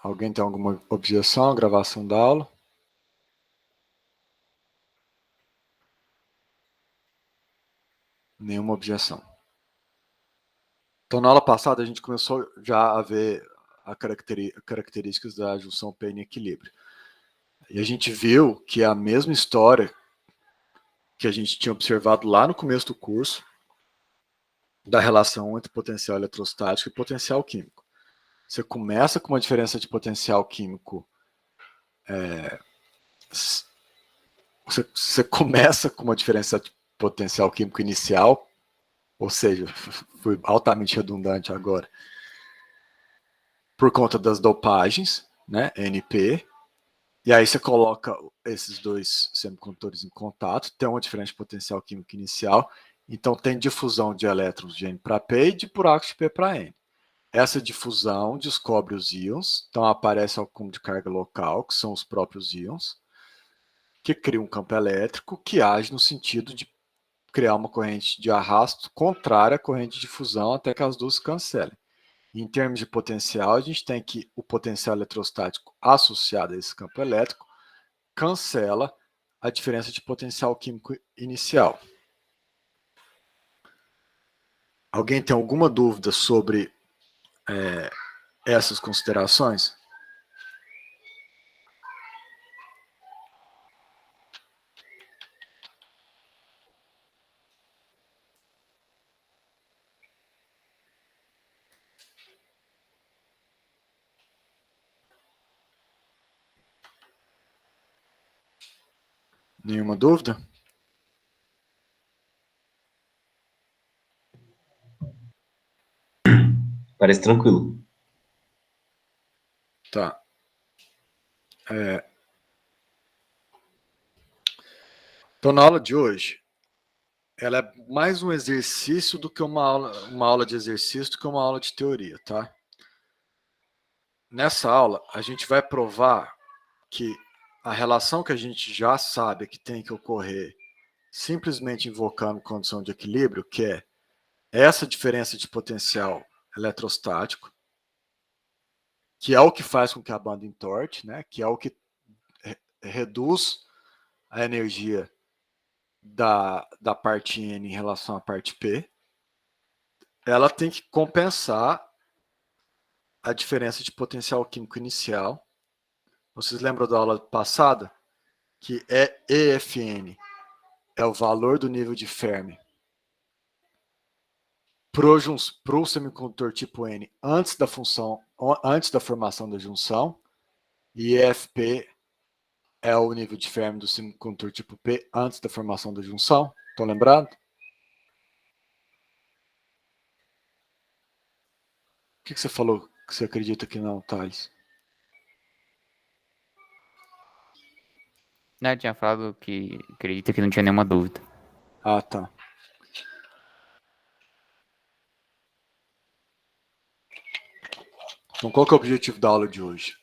Alguém tem alguma objeção à gravação da aula? Nenhuma objeção. Então, na aula passada, a gente começou já a ver as características da junção P em equilíbrio. E a gente viu que é a mesma história que a gente tinha observado lá no começo do curso, da relação entre potencial eletrostático e potencial químico. Você começa com uma diferença de potencial químico. Você começa com uma diferença de potencial químico inicial, ou seja, fui altamente redundante agora, por conta das dopagens, né, NP, e aí você coloca esses dois semicondutores em contato, tem uma diferença de potencial químico inicial, então tem difusão de elétrons de N para P e de buraco de P para N. Essa difusão descobre os íons, então aparece o acúmulo de carga local, que são os próprios íons, que cria um campo elétrico que age no sentido de criar uma corrente de arrasto contrária à corrente de difusão até que as duas se cancelem. Em termos de potencial, a gente tem que o potencial eletrostático associado a esse campo elétrico cancela a diferença de potencial químico inicial. Alguém tem alguma dúvida sobre essas considerações? Nenhuma dúvida? Parece tranquilo. Tá. Então, na aula de hoje, ela é mais um exercício do que uma aula de exercício do que uma aula de teoria, tá? Nessa aula, a gente vai provar que a relação que a gente já sabe que tem que ocorrer simplesmente invocando condição de equilíbrio, que é essa diferença de potencial eletrostático, que é o que faz com que a banda entorte, né? Que é o que reduz a energia da parte N em relação à parte P, ela tem que compensar a diferença de potencial químico inicial. Vocês lembram da aula passada? Que é EFN, é o valor do nível de Fermi para o semicondutor tipo N antes da formação da junção, e EFP é o nível de Fermi do semicondutor tipo P antes da formação da junção. Estão lembrados? O que você falou que você acredita que não, Thales? Não, eu tinha falado que acredita que não tinha nenhuma dúvida. Ah, tá. Então, qual que é o objetivo da aula de hoje?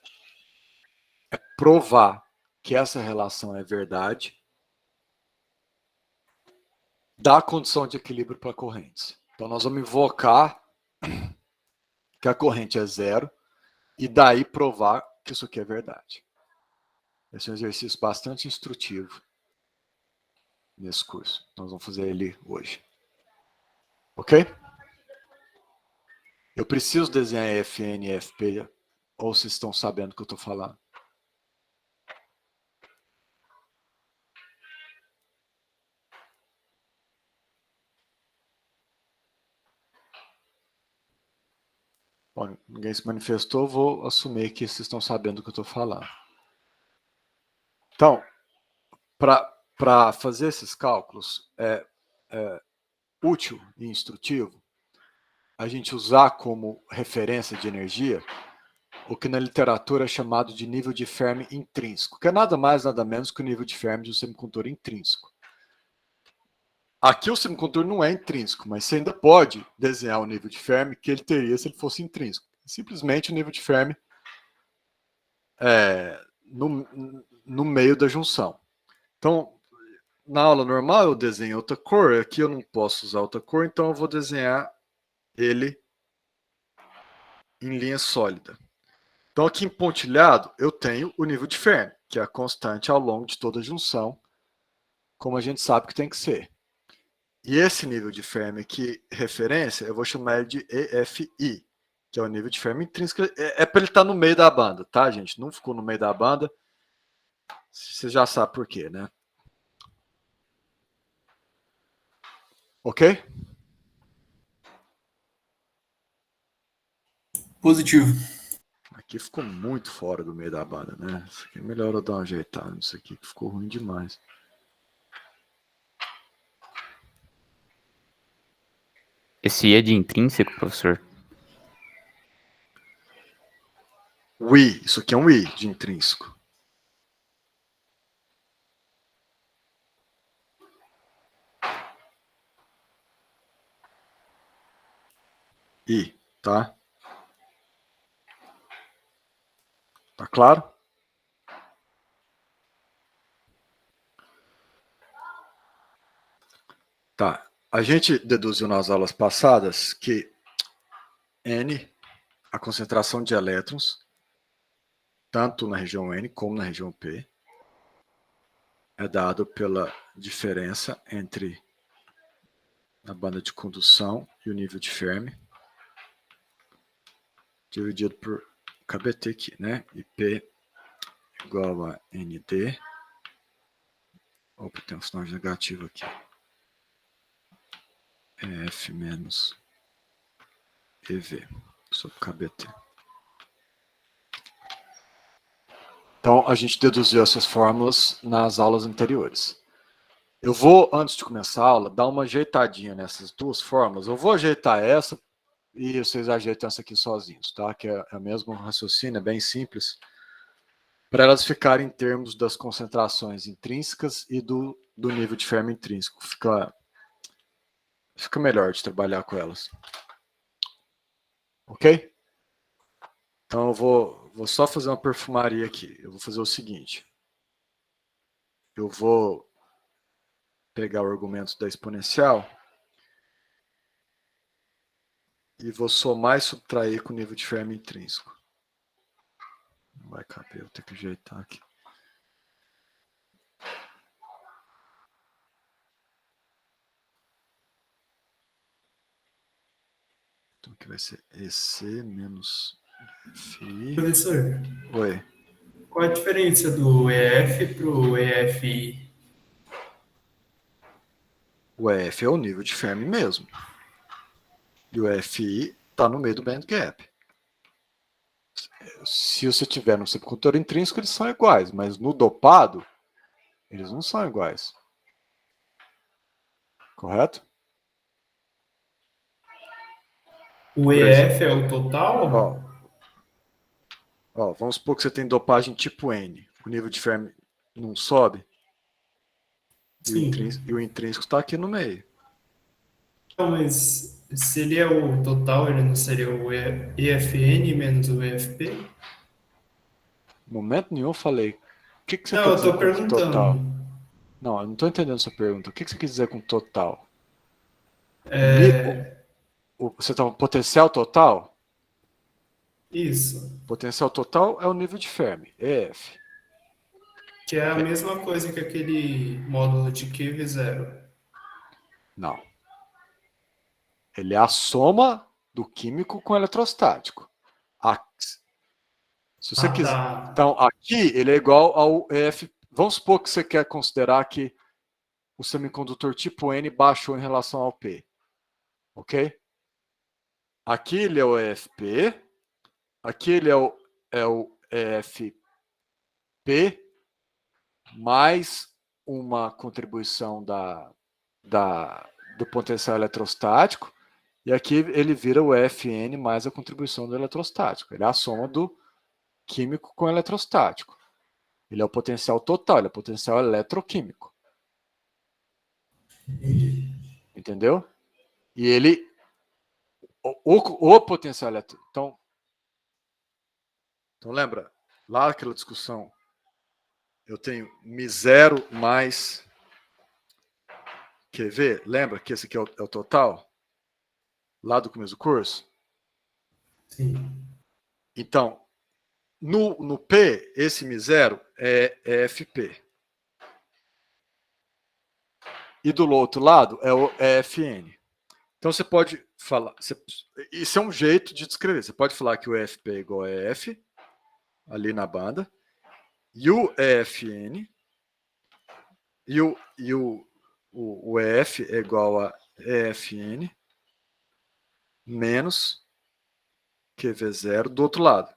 É provar que essa relação é verdade, dar condição de equilíbrio para correntes. Então, nós vamos invocar que a corrente é zero e daí provar que isso aqui é verdade. Esse é um exercício bastante instrutivo nesse curso. Nós vamos fazer ele hoje. Ok? Eu preciso desenhar FN e FP, ou vocês estão sabendo o que eu estou falando? Bom, ninguém se manifestou, vou assumir que vocês estão sabendo o que eu estou falando. Então, para fazer esses cálculos, é útil e instrutivo a gente usar como referência de energia o que na literatura é chamado de nível de Fermi intrínseco, que é nada mais, nada menos que o nível de Fermi de um semicondutor intrínseco. Aqui o semicondutor não é intrínseco, mas você ainda pode desenhar o nível de Fermi que ele teria se ele fosse intrínseco. Simplesmente o nível de Fermi no meio da junção. Então, na aula normal eu desenho outra cor, aqui eu não posso usar outra cor, então eu vou desenhar ele em linha sólida. Então, aqui em pontilhado, eu tenho o nível de Fermi, que é a constante ao longo de toda a junção, como a gente sabe que tem que ser. E esse nível de Fermi aqui, referência, eu vou chamar ele de EFI, que é o nível de Fermi intrínseco. É para ele estar no meio da banda, tá, gente? Não ficou no meio da banda. Você já sabe por quê, né? Ok? Positivo. Aqui ficou muito fora do meio da banda, né? Isso aqui é melhor eu dar uma ajeitada nisso aqui, que ficou ruim demais. Esse I é de intrínseco, professor? O I, isso aqui é um I de intrínseco. I, tá? Tá claro? Tá. A gente deduziu nas aulas passadas que N, a concentração de elétrons, tanto na região N como na região P, é dado pela diferença entre a banda de condução e o nível de Fermi, dividido por KBT aqui, né? E P igual a ND. Opa, tem um sinal negativo aqui. EF menos EV sobre KBT. Então, a gente deduziu essas fórmulas nas aulas anteriores. Eu vou, antes de começar a aula, dar uma ajeitadinha nessas duas fórmulas. Eu vou ajeitar essa e vocês ajeitam essa aqui sozinhos, tá? Que é o mesmo raciocínio, é bem simples. Para elas ficarem em termos das concentrações intrínsecas e do nível de Fermi intrínseco. Fica melhor de trabalhar com elas. Ok? Então eu vou só fazer uma perfumaria aqui. Eu vou fazer o seguinte. Eu vou pegar o argumento da exponencial e vou somar e subtrair com o nível de Fermi intrínseco. Não vai caber, eu vou ter que ajeitar aqui. Então aqui vai ser EC menos FI. Professor, Oi. qual a diferença do EF para o EFI? O EF é o nível de Fermi mesmo. E o FI está no meio do band gap. Se você tiver no subcondutor intrínseco, eles são iguais, mas no dopado, eles não são iguais. Correto? O EF é o total? Vamos supor que você tem dopagem tipo N. O nível de Fermi não sobe. Sim. E o intrínseco está aqui no meio. Não, mas se ele é o total, ele não seria o EFN menos o EFP? Em momento nenhum eu falei. O que você Não, quer eu dizer estou com total? perguntando. Não, eu não estou entendendo a sua pergunta. O que você quer dizer com total? É, Você está no potencial total? isso. Potencial total é o nível de Fermi, EF. Que é a mesma coisa que aquele módulo de QV0. Não. Ele é a soma do químico com o eletrostático. Se você Ah, quiser. tá. Então, aqui ele é igual ao EF. Vamos supor que você quer considerar que o semicondutor tipo N baixou em relação ao P. Ok? Aqui ele é o EFP. Aqui ele é o EFP mais uma contribuição do potencial eletrostático. E aqui ele vira o EFN mais a contribuição do eletrostático. Ele é a soma do químico com o eletrostático. Ele é o potencial total, ele é o potencial eletroquímico. Entendeu? E ele. O potencial eletroquímico. Então lembra, lá naquela discussão, eu tenho μ0 mais QV. Lembra que esse aqui é o total? Lá do começo do curso? Sim. Então, no P, esse μ0 é FP. E do outro lado é o FN. Então você pode falar, isso é um jeito de descrever. Você pode falar que o FP é igual a F, ali na banda, e o EFN, e o EF é igual a EFN menos QV0 do outro lado.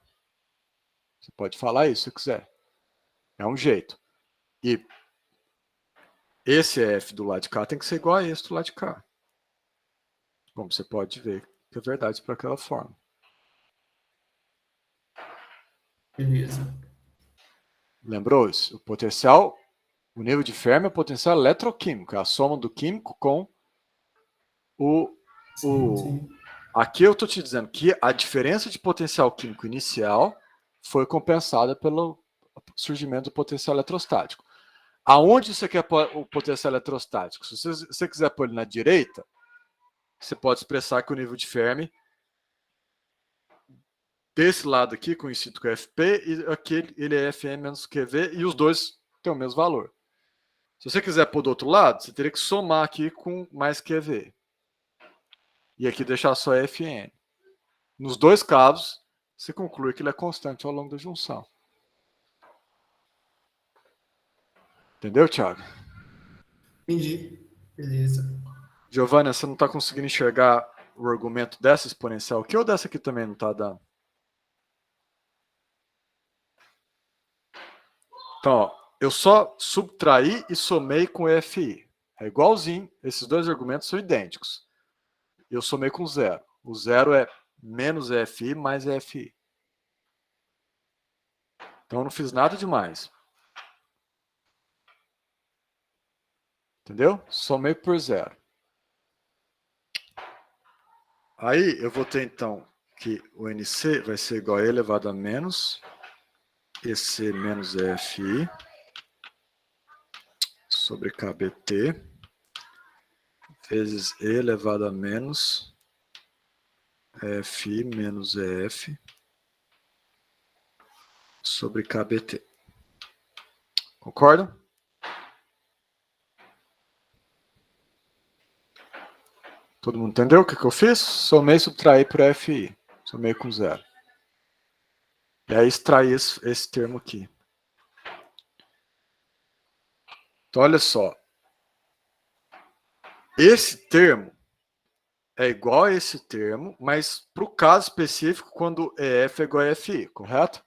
Você pode falar isso se quiser. É um jeito. E esse EF do lado de cá tem que ser igual a esse do lado de cá. Como você pode ver que é verdade para aquela forma. Beleza. Lembrou isso? O potencial, o nível de Fermi é o potencial eletroquímico, é a soma do químico com Sim. Aqui eu estou te dizendo que a diferença de potencial químico inicial foi compensada pelo surgimento do potencial eletrostático. Aonde você quer pôr o potencial eletrostático? Se você quiser pôr ele na direita, você pode expressar que o nível de Fermi desse lado aqui, conhecido como FP, e aqui ele é Fm menos QV, e os dois têm o mesmo valor. Se você quiser pôr do outro lado, você teria que somar aqui com mais QV. E aqui deixar só Fn. Nos dois casos, você conclui que ele é constante ao longo da junção. Entendeu, Thiago? Entendi. Beleza. Giovana, você não está conseguindo enxergar o argumento dessa exponencial aqui ou dessa aqui também não está dando? Então, ó, eu só subtraí e somei com FI. É igualzinho, esses dois argumentos são idênticos. Eu somei com zero. O zero é menos FI mais FI. Então eu não fiz nada demais. Entendeu? Somei por zero. Aí eu vou ter então que o NC vai ser igual a E elevado a menos EC menos EFI sobre KBT vezes E elevado a menos EFI menos EF sobre KBT. Concordam? Todo mundo entendeu o que eu fiz? Somei e subtraí por FI. Somei com zero. E aí extraí esse termo aqui. Então, olha só. Esse termo é igual a esse termo, mas para o caso específico, quando EF é igual a FI, correto?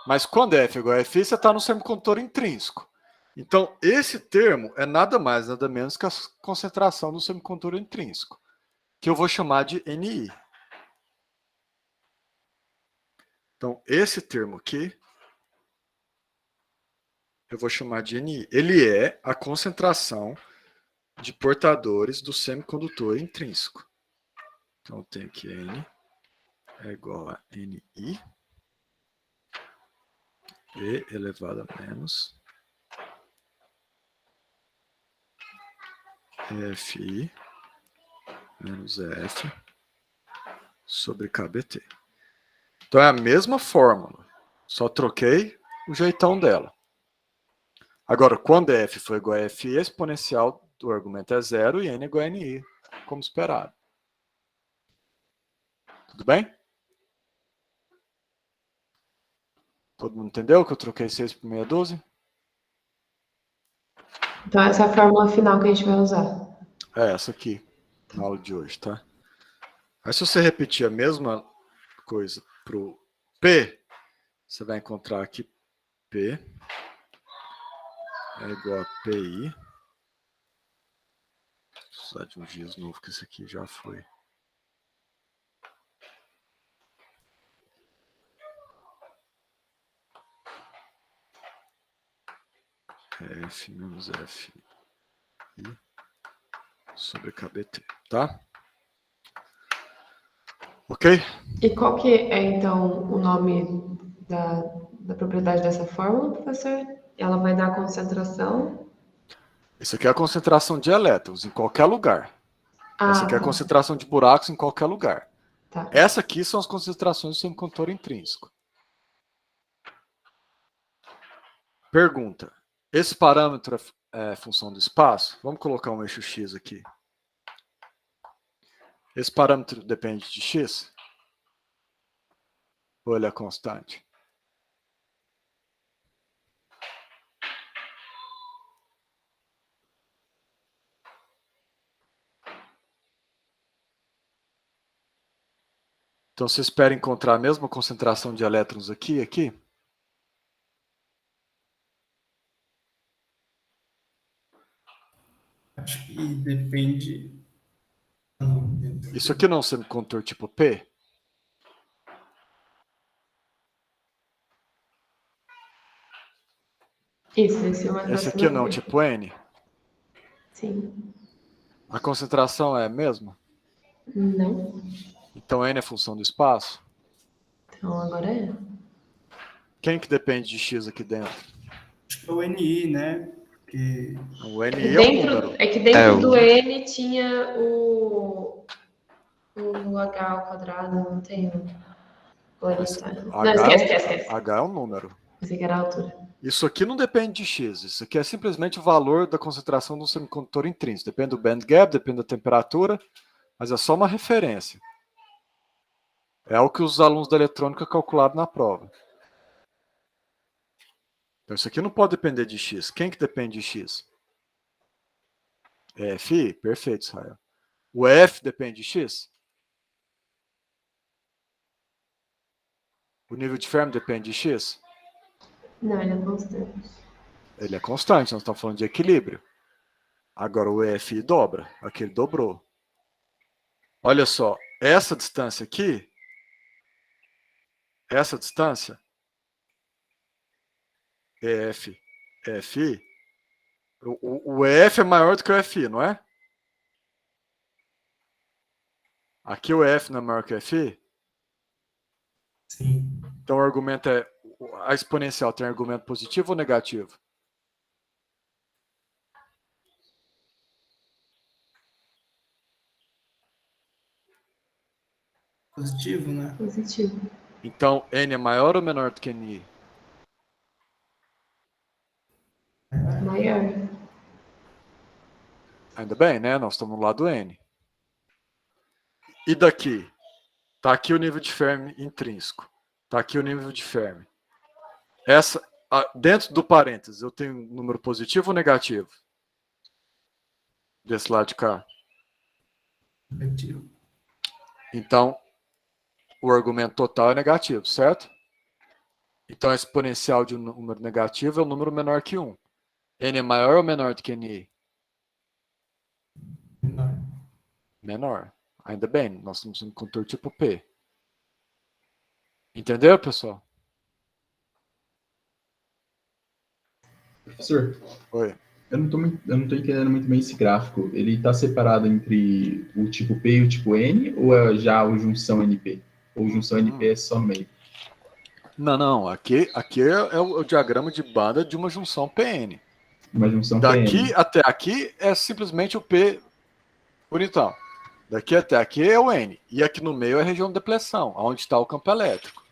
Mas quando F é igual a FI, você está no semicondutor intrínseco. Então, esse termo é nada mais, nada menos que a concentração do semicondutor intrínseco, que eu vou chamar de NI. Então, esse termo aqui, eu vou chamar de NI. Ele é a concentração de portadores do semicondutor intrínseco. Então, eu tenho que N é igual a NI, E elevado a menos EFI menos EF sobre KBT. Então é a mesma fórmula, só troquei o jeitão dela. Agora, quando F for igual a FI, a exponencial do argumento é zero e N é igual a NI, como esperado. Tudo bem? Todo mundo entendeu que eu troquei 6 por meia dúzia? Então, essa é a fórmula final que a gente vai usar. É essa aqui, na aula de hoje, tá? Aí se você repetir a mesma coisa para o P, você vai encontrar aqui P é igual a PI. Vou precisar de um giz novo, que esse aqui já foi. F menos F I sobre KBT, tá? Ok? E qual que é, então, o nome da propriedade dessa fórmula, professor? Ela vai dar a concentração? Isso aqui é a concentração de elétrons em qualquer lugar. Essa aqui é a tá. concentração de buracos em qualquer lugar. Tá. Essa aqui são as concentrações do semicondutor intrínseco. Pergunta. Esse parâmetro é função do espaço? Vamos colocar um eixo x aqui. Esse parâmetro depende de x? Ou ele é constante? Então, você espera encontrar a mesma concentração de elétrons aqui e aqui? Acho que depende. Não, Isso aqui não é um semicondutor tipo P? Isso, esse é o mais Esse próximo aqui não é do um P. tipo N? Sim. A concentração é a mesma? Não. Então, N é função do espaço? Então agora é. Quem que depende de x aqui dentro? acho que é o NI, né? Porque O NI é um número. É que dentro É, do o- N tinha o H ao quadrado, não tem o N Mas tá. Não, H, esquece. H é um número. Pensei que era a altura. Isso aqui não depende de x. Isso aqui é simplesmente o valor da concentração do semicondutor intrínseco. Depende do band gap, depende da temperatura, mas é só uma referência. É o que os alunos da eletrônica calcularam na prova. Então isso aqui não pode depender de x. Quem que depende de x? F? Perfeito, Israel. O F depende de x? O nível de Fermi depende de x? Não, ele é constante. Ele é constante, nós estamos falando de equilíbrio. Agora o EFI dobra. Aqui ele dobrou. Olha só, essa distância aqui, essa distância, EF, EFI, o EF é maior do que o FI, não é? Aqui o EF não é maior que o FI? sim, Então o argumento é, a exponencial tem argumento positivo ou negativo? positivo, né? Positivo. Então N é maior ou menor do que NI? Maior. Ainda bem, né? Nós estamos no lado N. E daqui? Está aqui o nível de Fermi intrínseco. Está aqui o nível de Fermi. Dentro do parênteses, eu tenho um número positivo ou negativo? Desse lado de cá. Negativo. Então, o argumento total é negativo, certo? Então, a exponencial de um número negativo é um número menor que 1. N é maior ou menor do que NI? Menor. Menor. Ainda bem, nós estamos no contorno tipo P. Entendeu, pessoal? Professor, Oi. eu não tô entendendo muito bem esse gráfico. Ele está separado entre o tipo P e o tipo N, ou é já o junção NP? Ou junção NP é só no meio? Não. Aqui é o diagrama de banda de uma junção PN. Uma junção Daqui PN. até aqui é simplesmente o P bonitão. Daqui até aqui é o N. E aqui no meio é a região de depressão, onde está o campo elétrico.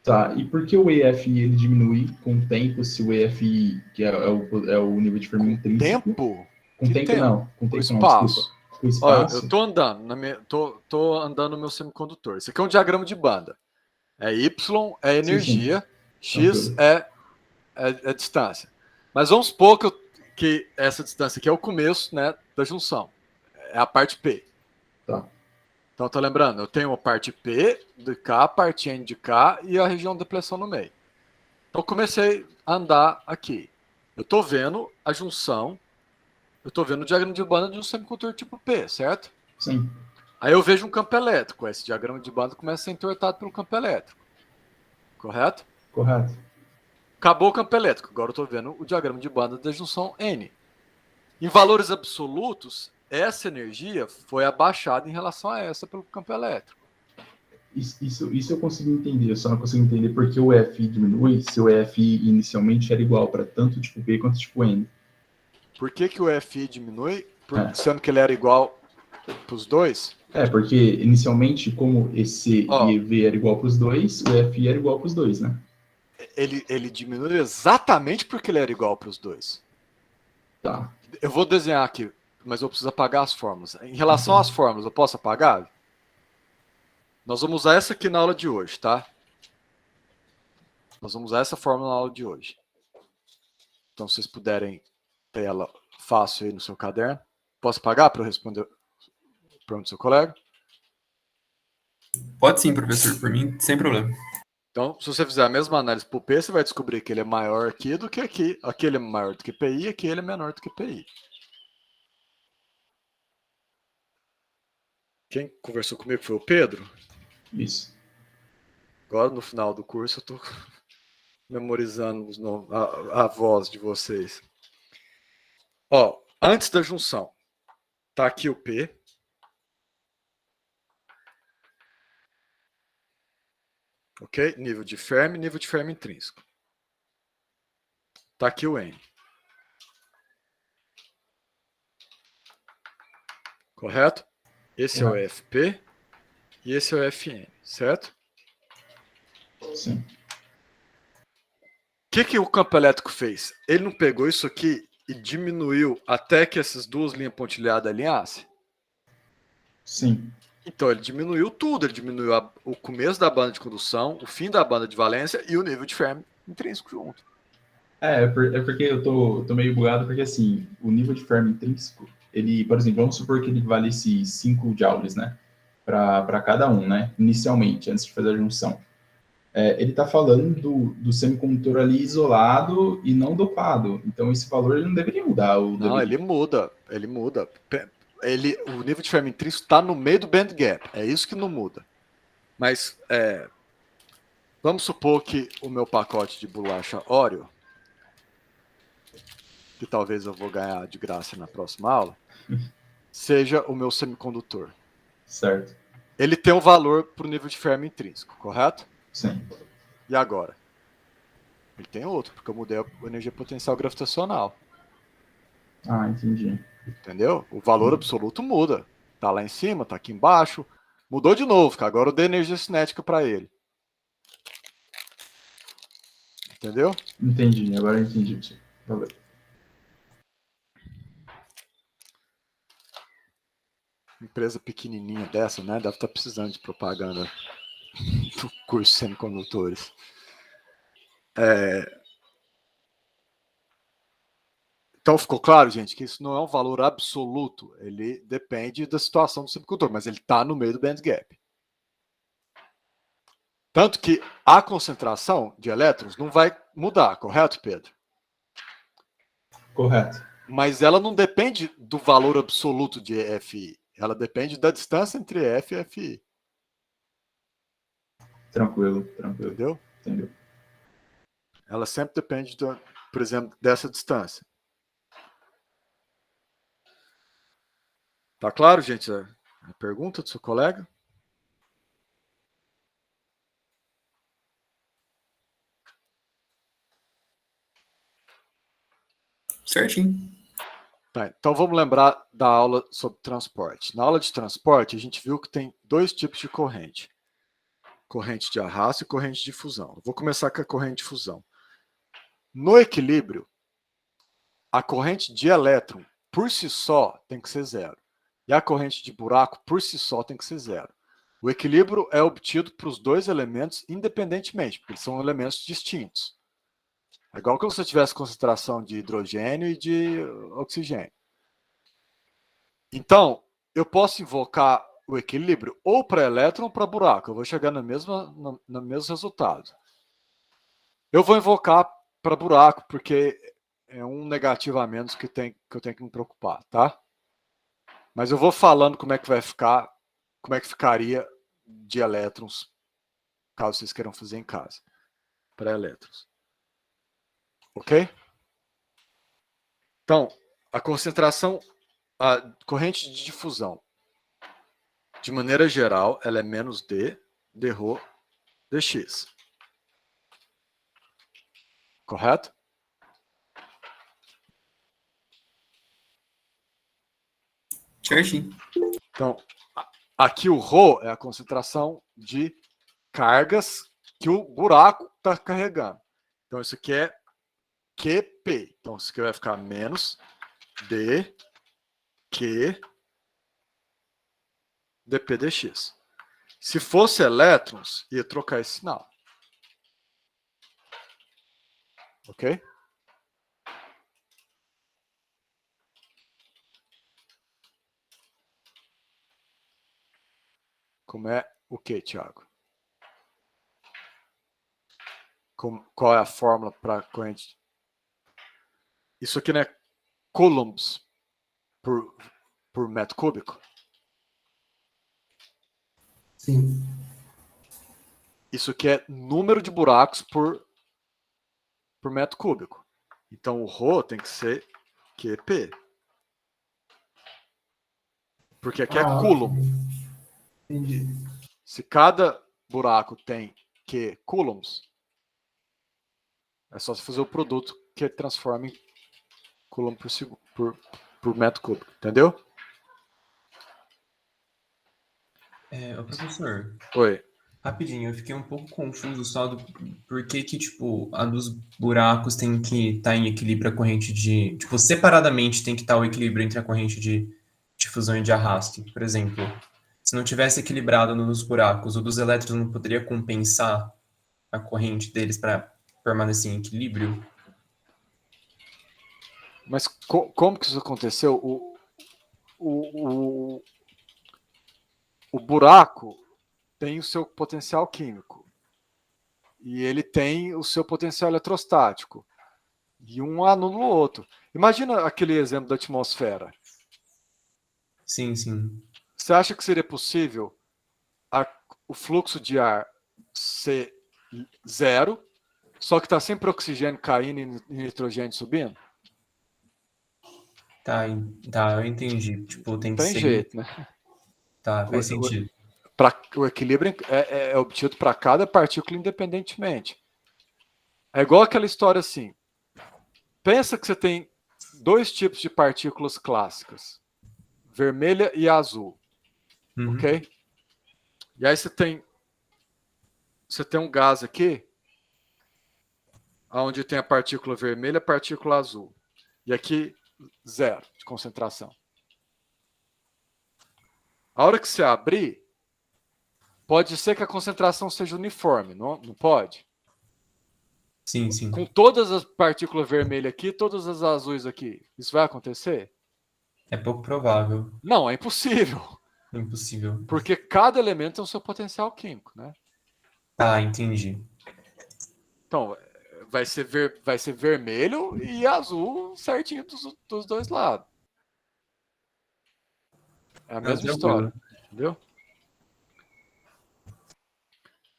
Tá, e por que o EFI ele diminui com o tempo se o EFI, que é o nível de Fermi intrínseco... Tempo? Com Que tempo tempo? não, com O tempo não, espaço. desculpa. Com Olha, espaço, eu tô andando, tô andando no meu semicondutor. Isso aqui é um diagrama de banda. É Y é energia, X é distância. Mas vamos supor que essa distância aqui é o começo, né, da junção. É a parte P. Tá. Então, tá lembrando? Eu tenho a parte P de cá, a parte N de cá e a região de depressão no meio. Então, eu comecei a andar aqui. Eu tô vendo a junção, eu tô vendo o diagrama de banda de um semicondutor tipo P, certo? Sim. Aí eu vejo um campo elétrico. Esse diagrama de banda começa a ser entortado pelo campo elétrico. Correto? Correto. Acabou o campo elétrico. Agora eu estou vendo o diagrama de banda da junção N. Em valores absolutos, essa energia foi abaixada em relação a essa pelo campo elétrico. Isso eu consigo entender, eu só não consigo entender por que o EFI diminui se o EFI inicialmente era igual para tanto tipo P quanto tipo N. Por que o FI diminui? Sendo que ele era igual para os dois? Porque inicialmente, como esse Ó. EV era igual para os dois, o FI era igual para os dois, né? Ele diminuiu exatamente porque ele era igual para os dois. Tá. Eu vou desenhar aqui, mas eu preciso apagar as fórmulas. Em relação às fórmulas, eu posso apagar? Nós vamos usar essa aqui na aula de hoje, tá? Nós vamos usar essa fórmula na aula de hoje. Então, se vocês puderem ter ela fácil aí no seu caderno. Posso apagar para eu responder a pergunta do seu colega? Pode sim, professor, por mim, sem problema. Então, se você fizer a mesma análise para o P, você vai descobrir que ele é maior aqui do que aqui. Aqui ele é maior do que PI, aqui ele é menor do que PI. Quem conversou comigo foi o Pedro. Isso. Agora, no final do curso, eu estou memorizando os nomes, a voz de vocês. Ó, antes da junção, tá aqui o P. Ok? Nível de Fermi intrínseco. Tá aqui o N. Correto? Esse é o FP e esse é o FN, certo? Sim. O que o campo elétrico fez? Ele não pegou isso aqui e diminuiu até que essas duas linhas pontilhadas alinhassem? Sim. Então ele diminuiu tudo, ele diminuiu o começo da banda de condução, o fim da banda de valência e o nível de Fermi intrínseco junto. É porque eu tô meio bugado, porque assim, o nível de Fermi intrínseco, ele, por exemplo, vamos supor que ele valesse 5 joules, né? Para cada um, né? Inicialmente, antes de fazer a junção. Ele está falando do semicondutor ali isolado e não dopado. Então, esse valor ele não deveria mudar. Não, ele muda. O nível de Fermi intrínseco está no meio do band gap. É isso que não muda. Mas vamos supor que o meu pacote de bolacha Oreo, que talvez eu vou ganhar de graça na próxima aula, seja o meu semicondutor. Certo. Ele tem um valor para o nível de Fermi intrínseco, correto? Sim. E agora? Ele tem outro, porque eu mudei a energia potencial gravitacional. Ah, entendi. Entendeu? O valor absoluto muda. Tá lá em cima, tá aqui embaixo. Mudou de novo, que agora eu dei energia cinética para ele. Entendeu? Entendi, agora eu entendi. Valeu. Empresa pequenininha dessa, né? Deve estar precisando de propaganda do curso de semicondutores. Então ficou claro, gente, que isso não é um valor absoluto. Ele depende da situação do semicondutor, mas ele está no meio do band gap. Tanto que a concentração de elétrons não vai mudar, correto, Pedro? Correto. Mas ela não depende do valor absoluto de FI. Ela depende da distância entre F e FI. Tranquilo. Entendeu? Entendeu? Ela sempre depende, por exemplo, dessa distância. Tá claro, gente? A pergunta do seu colega? Certinho. Tá, então vamos lembrar da aula sobre transporte. Na aula de transporte, a gente viu que tem dois tipos de corrente. Corrente de arrasto e corrente de fusão. Eu vou começar com a corrente de fusão. No equilíbrio, a corrente de elétron, por si só, tem que ser zero. E a corrente de buraco, por si só, tem que ser zero. O equilíbrio é obtido para os dois elementos independentemente, porque eles são elementos distintos. É igual que você tivesse concentração de hidrogênio e de oxigênio. Então, eu posso invocar o equilíbrio ou para elétron ou para buraco. Eu vou chegar no mesmo resultado. Eu vou invocar para buraco, porque é um negativo a menos que eu tenho que me preocupar, tá? Mas eu vou falando como é que vai ficar, como é que ficaria de elétrons, caso vocês queiram fazer em casa, para elétrons. Ok? Então, a concentração, a corrente de difusão, de maneira geral, ela é menos d ρ dx. Correto? Certinho. Então, aqui o ρ é a concentração de cargas que o buraco está carregando. Então, isso aqui é QP. Então, isso aqui vai ficar menos D, Q, dP dx. Se fosse elétrons, ia trocar esse sinal. Ok? Como é o que, Thiago? Qual é a fórmula para corrente? Isso aqui não é coulombs por metro cúbico? Sim. Isso aqui é número de buracos por metro cúbico. Então, o ρ tem que ser QP. Porque aqui é coulomb. Entendi. Se cada buraco tem Q coulombs, é só você fazer o produto que transforma em coulomb por metro cúbico. Entendeu? Ô, professor, Oi. rapidinho, eu fiquei um pouco confuso só do porquê que, tipo, a dos buracos tem que estar em equilíbrio a corrente de... Tipo, separadamente tem que estar o equilíbrio entre a corrente de difusão e de arrasto. Por exemplo, se não tivesse equilibrado nos buracos, o dos elétrons não poderia compensar a corrente deles para permanecer em equilíbrio? Mas como que isso aconteceu? O buraco tem o seu potencial químico. E ele tem o seu potencial eletrostático. E um anula o outro. Imagina aquele exemplo da atmosfera. Sim, sim. Você acha que seria possível o fluxo de ar ser zero, só que está sempre oxigênio caindo e nitrogênio subindo? Tá, eu entendi. Tipo, tem que Tem ser... jeito, né? Tá, faz sentido. O equilíbrio é obtido para cada partícula independentemente. É igual aquela história assim. Pensa que você tem dois tipos de partículas clássicas, vermelha e azul, Uhum. ok? E aí você tem um gás aqui, onde tem a partícula vermelha e a partícula azul. E aqui, zero de concentração. A hora que você abrir, pode ser que a concentração seja uniforme, não pode? Sim, sim. Com todas as partículas vermelhas aqui, todas as azuis aqui, isso vai acontecer? É pouco provável. Não, é impossível. É impossível. Porque cada elemento tem o seu potencial químico, né? Ah, entendi. Então, vai ser vermelho e azul certinho dos dois lados. É a mesma história, entendeu?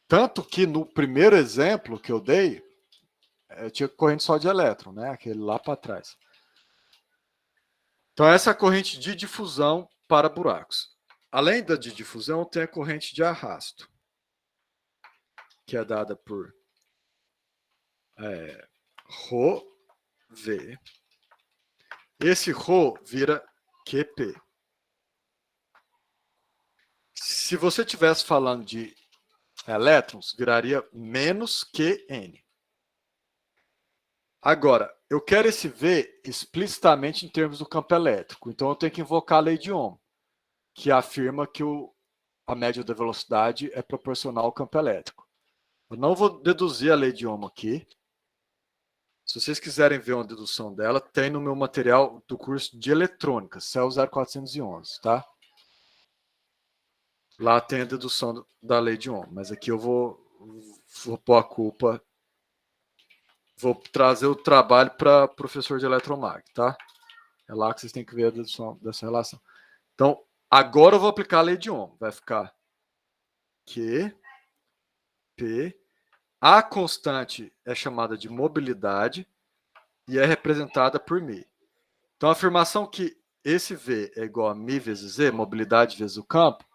Tanto que no primeiro exemplo que eu dei, tinha corrente só de elétron, né? Aquele lá para trás. Então, essa é a corrente de difusão para buracos. Além da de difusão, tem a corrente de arrasto, que é dada por ρV. Esse ρ vira QP. Se você estivesse falando de elétrons, viraria menos QN. Agora, eu quero esse V explicitamente em termos do campo elétrico. Então, eu tenho que invocar a lei de Ohm, que afirma que a média da velocidade é proporcional ao campo elétrico. Eu não vou deduzir a lei de Ohm aqui. Se vocês quiserem ver uma dedução dela, tem no meu material do curso de eletrônica, CEL 0411, tá? Lá tem a dedução da lei de Ohm, mas aqui eu vou pôr a culpa, vou trazer o trabalho para professor de eletromag, tá? É lá que vocês têm que ver a dedução dessa relação. Então, agora eu vou aplicar a lei de Ohm. Vai ficar Q, P. A constante é chamada de mobilidade e é representada por μ. Então, a afirmação que esse V é igual a μ vezes Z, mobilidade vezes o campo,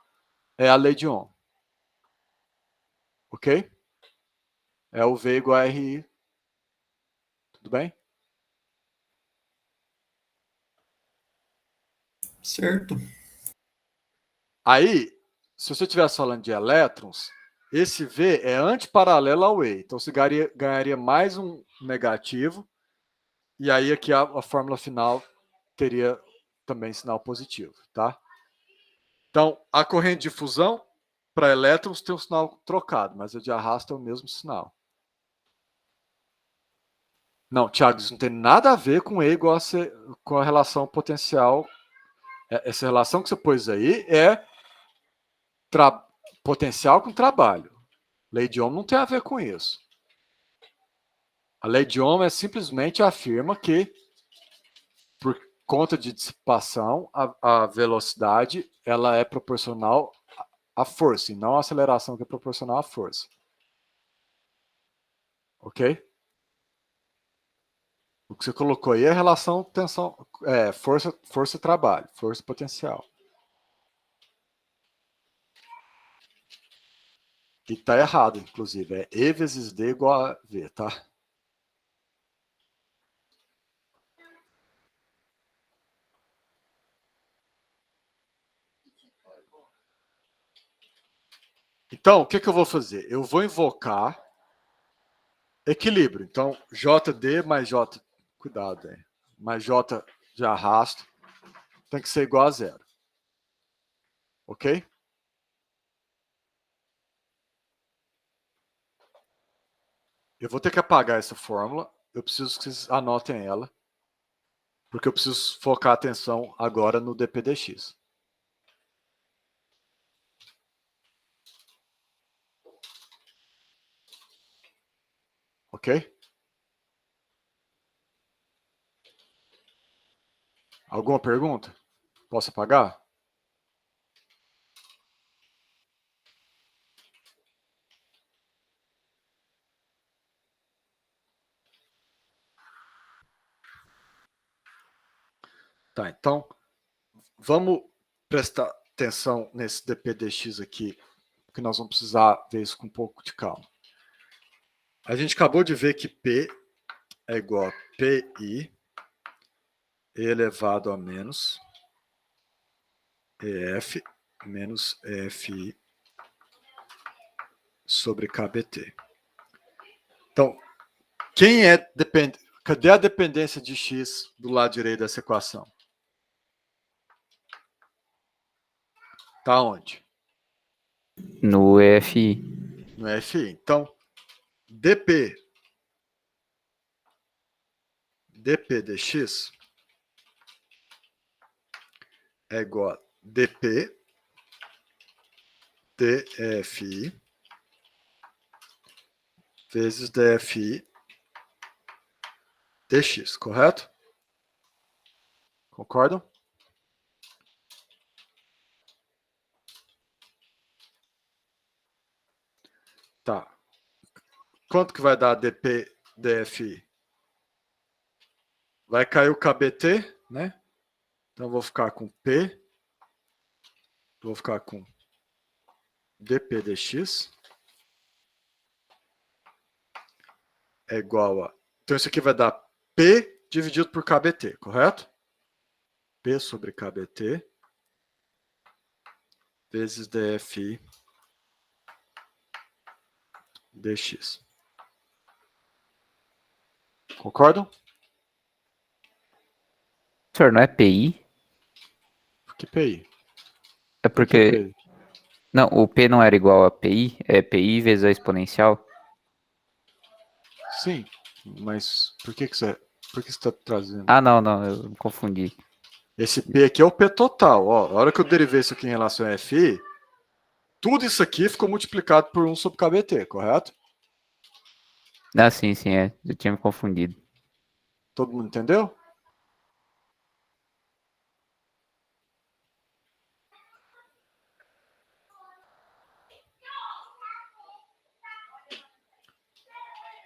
é a lei de Ohm. Ok? É o V igual a RI. Tudo bem? Certo. Aí, se você estivesse falando de elétrons, esse V é antiparalelo ao E. Então, você ganharia mais um negativo. E aí, aqui a fórmula final teria também sinal positivo, tá? Então, a corrente de fusão para elétrons tem um sinal trocado, mas a de arrasto é o mesmo sinal. Não, Thiago, isso não tem nada a ver com E igual a C, com a relação potencial. Essa relação que você pôs aí é potencial com trabalho. Lei de Ohm não tem a ver com isso. A lei de Ohm simplesmente afirma que, por conta de dissipação, a velocidade ela é proporcional à força, e não a aceleração que é proporcional à força. Ok? O que você colocou aí é a relação tensão, força e trabalho, força e potencial. E tá errado, inclusive. É E vezes D igual a V, tá? Então, o que eu vou fazer? Eu vou invocar equilíbrio. Então, JD mais J... Cuidado, hein? Mais J de arrasto tem que ser igual a zero. Ok? Eu vou ter que apagar essa fórmula. Eu preciso que vocês anotem ela. Porque eu preciso focar a atenção agora no dPdx. Ok? Alguma pergunta? Posso apagar? Tá, então, vamos prestar atenção nesse dPdx aqui, porque nós vamos precisar ver isso com um pouco de calma. A gente acabou de ver que P é igual a PI elevado a menos EF menos EFI sobre KBT. Então, cadê a dependência de X do lado direito dessa equação? Tá onde? No EFI. No EFI. Então, dP dx é igual a dP dFi vezes dFi dx, correto? Concordam? Tá. Quanto que vai dar dP dFi? Vai cair o KBT, né? Então, vou ficar com P. Vou ficar com dP dx é igual a... Então, isso aqui vai dar P dividido por KBT, correto? P sobre KBT vezes dFi dx. Concordam? Senhor, não é PI? Que PI? É porque... PI? Não, o P não era igual a PI? É PI vezes a exponencial? Sim, mas por que você está trazendo? Ah, não, eu me confundi. Esse P aqui é o P total. Ó, a hora que eu derivei isso aqui em relação a FI, tudo isso aqui ficou multiplicado por 1 sobre KBT, correto? Ah, sim, eu tinha me confundido. Todo mundo entendeu?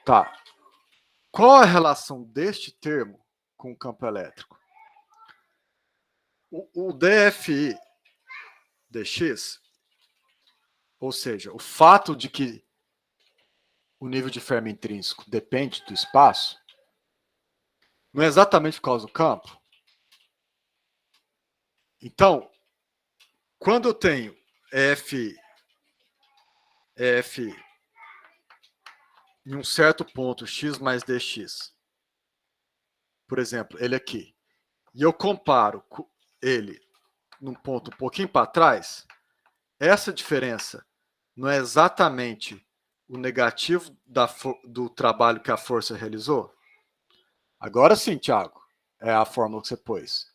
Tá. Qual a relação deste termo com o campo elétrico? O dFi dx, ou seja, o fato de que o nível de Fermi intrínseco depende do espaço, não é exatamente por causa do campo? Então, quando eu tenho F em um certo ponto, x mais dx, por exemplo, ele aqui, e eu comparo ele num ponto um pouquinho para trás, essa diferença não é exatamente o negativo do trabalho que a força realizou? Agora sim, Thiago, é a fórmula que você pôs.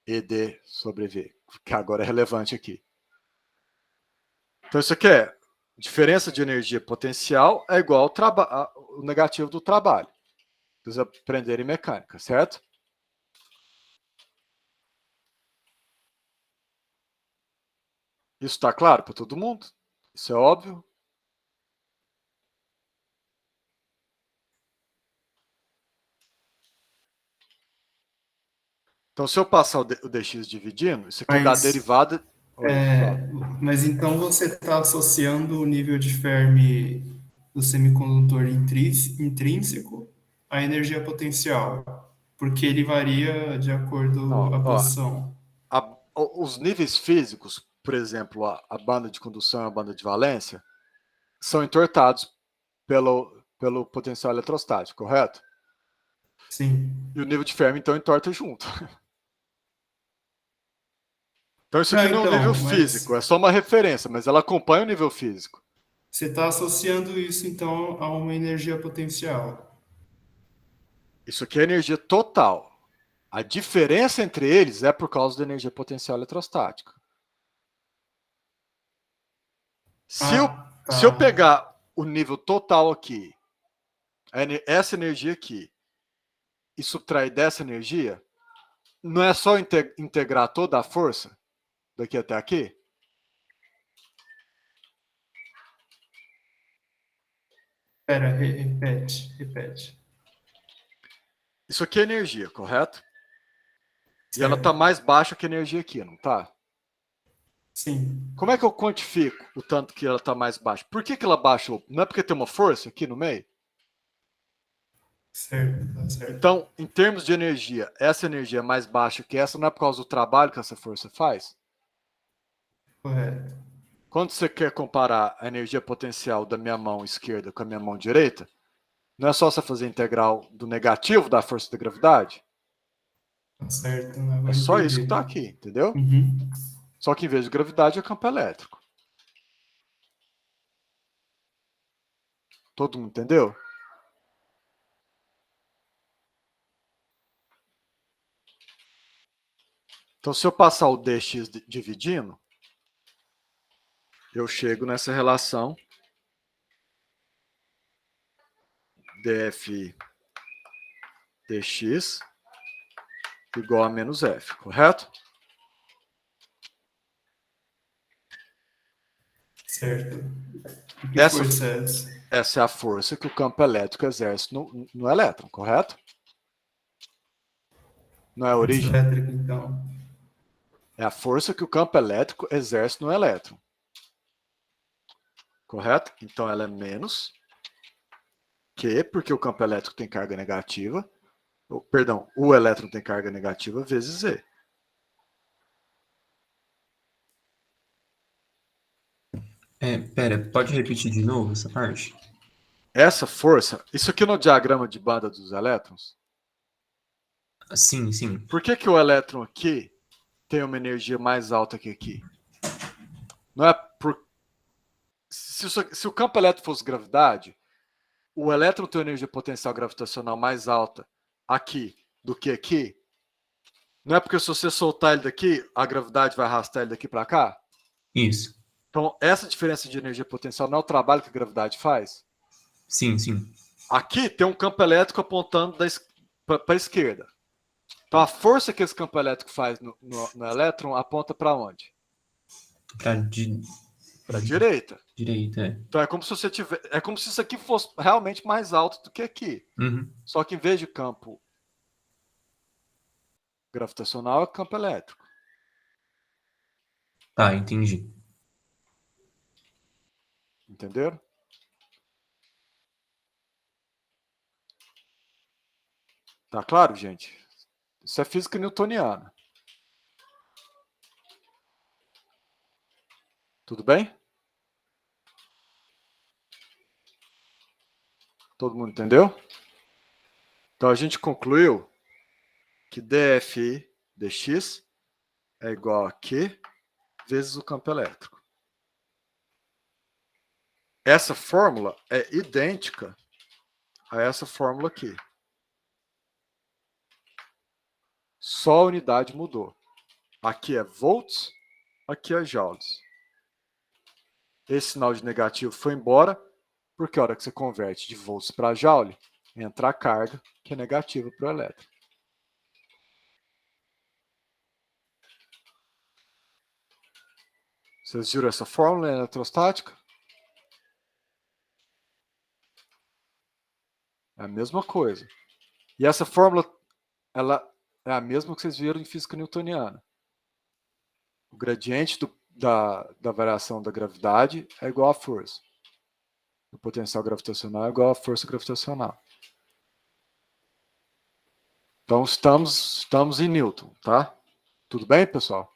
ED sobre V, que agora é relevante aqui. Então isso aqui é diferença de energia potencial é igual ao negativo do trabalho. Vocês aprenderem mecânica, certo? Isso está claro para todo mundo? Isso é óbvio? Então, se eu passar o dx dividindo, isso aqui dá a Mas, derivada... Oi, fala. mas então você está associando o nível de Fermi do semicondutor intrínseco à energia potencial, porque ele varia de acordo Não, com a ó, posição. os níveis físicos, por exemplo, a banda de condução e a banda de valência, são entortados pelo potencial eletrostático, correto? Sim. E o nível de Fermi, então, entorta junto. Então, isso Não, aqui não é um nível então, mas físico, é só uma referência, mas ela acompanha o nível físico. você está associando isso, então, a uma energia potencial. Isso aqui é energia total. A diferença entre eles é por causa da energia potencial eletrostática. Se eu Tá. pegar o nível total aqui, essa energia aqui, e subtrair dessa energia, não é só integrar toda a força daqui até aqui? Pera, repete. Isso aqui é energia, correto? E ela está Certo. mais baixa que a energia aqui, não está? Sim, Como é que eu quantifico o tanto que ela está mais baixa? Por que ela baixou? Não é porque tem uma força aqui no meio? certo, tá certo. Então, em termos de energia, essa energia é mais baixa que essa não é por causa do trabalho que essa força faz? Correto. Quando você quer comparar a energia potencial da minha mão esquerda com a minha mão direita, não é só você fazer a integral do negativo da força da gravidade? Tá certo, É agora só isso entendi. que está aqui, entendeu? Uhum. Só que em vez de gravidade é campo elétrico. Todo mundo entendeu? Então, se eu passar o dx dividindo, eu chego nessa relação df dx igual a menos f, correto? Certo. E que Essa, força é essa? essa é a força que o campo elétrico exerce no elétron, correto? Não é a Força origem? elétrica, então. É a força que o campo elétrico exerce no elétron. Correto? Então ela é menos Q, porque o campo elétrico tem carga negativa. Perdão, o elétron tem carga negativa vezes Z. Pera, pode repetir de novo essa parte? Essa força, isso aqui no diagrama de banda dos elétrons, Sim, sim. por que o elétron aqui tem uma energia mais alta que aqui? Não é por... Se o campo elétrico fosse gravidade, o elétron tem uma energia potencial gravitacional mais alta aqui do que aqui? Não é porque se você soltar ele daqui, a gravidade vai arrastar ele daqui para cá? Isso. Então, essa diferença de energia potencial não é o trabalho que a gravidade faz? Sim, sim. Aqui tem um campo elétrico apontando para a esquerda. Então, a força que esse campo elétrico faz no elétron aponta para onde? Pra Para a direita. direita, é. Então, é como se você tiver, é como se isso aqui fosse realmente mais alto do que aqui. Uhum. Só que em vez de campo gravitacional, é campo elétrico. Tá, entendi. Entenderam? Tá claro, gente? Isso é física newtoniana. Tudo bem? Todo mundo entendeu? Então a gente concluiu que dFi dx é igual a Q vezes o campo elétrico. Essa fórmula é idêntica a essa fórmula aqui. Só a unidade mudou. Aqui é volts, aqui é joules. Esse sinal de negativo foi embora, porque a hora que você converte de volts para joule, entra a carga, que é negativa para o elétron. Vocês viram essa fórmula eletrostática? É a mesma coisa. E essa fórmula, ela é a mesma que vocês viram em física newtoniana. O gradiente da variação da gravidade é igual à força. O potencial gravitacional é igual à força gravitacional. Então, estamos em Newton, tá? Tudo bem, pessoal?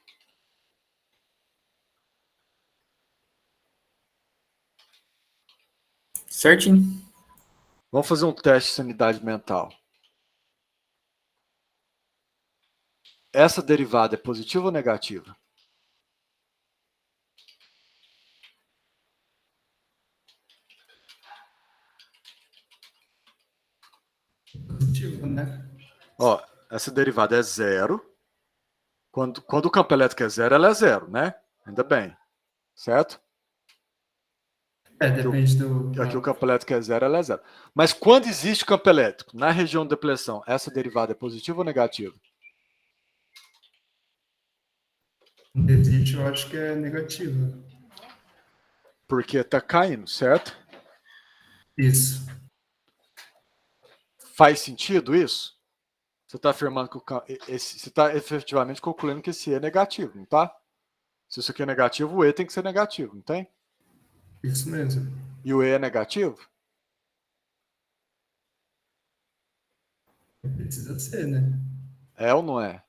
Certinho. Vamos fazer um teste de sanidade mental. Essa derivada é positiva ou negativa? Positivo, né? Ó, essa derivada é zero. Quando o campo elétrico é zero, ela é zero, né? Ainda bem. Certo? Depende do... Aqui o campo elétrico é zero, ela é zero. Mas quando existe campo elétrico na região de depressão, essa derivada é positiva ou negativa? Quando existe, eu acho que é negativa. Porque está caindo, certo? Isso. Faz sentido isso? Você está afirmando que você está efetivamente concluindo que esse E é negativo, não tá? Se isso aqui é negativo, o E tem que ser negativo, não tem? Isso mesmo. E o E é negativo? Precisa ser, né? É ou não é?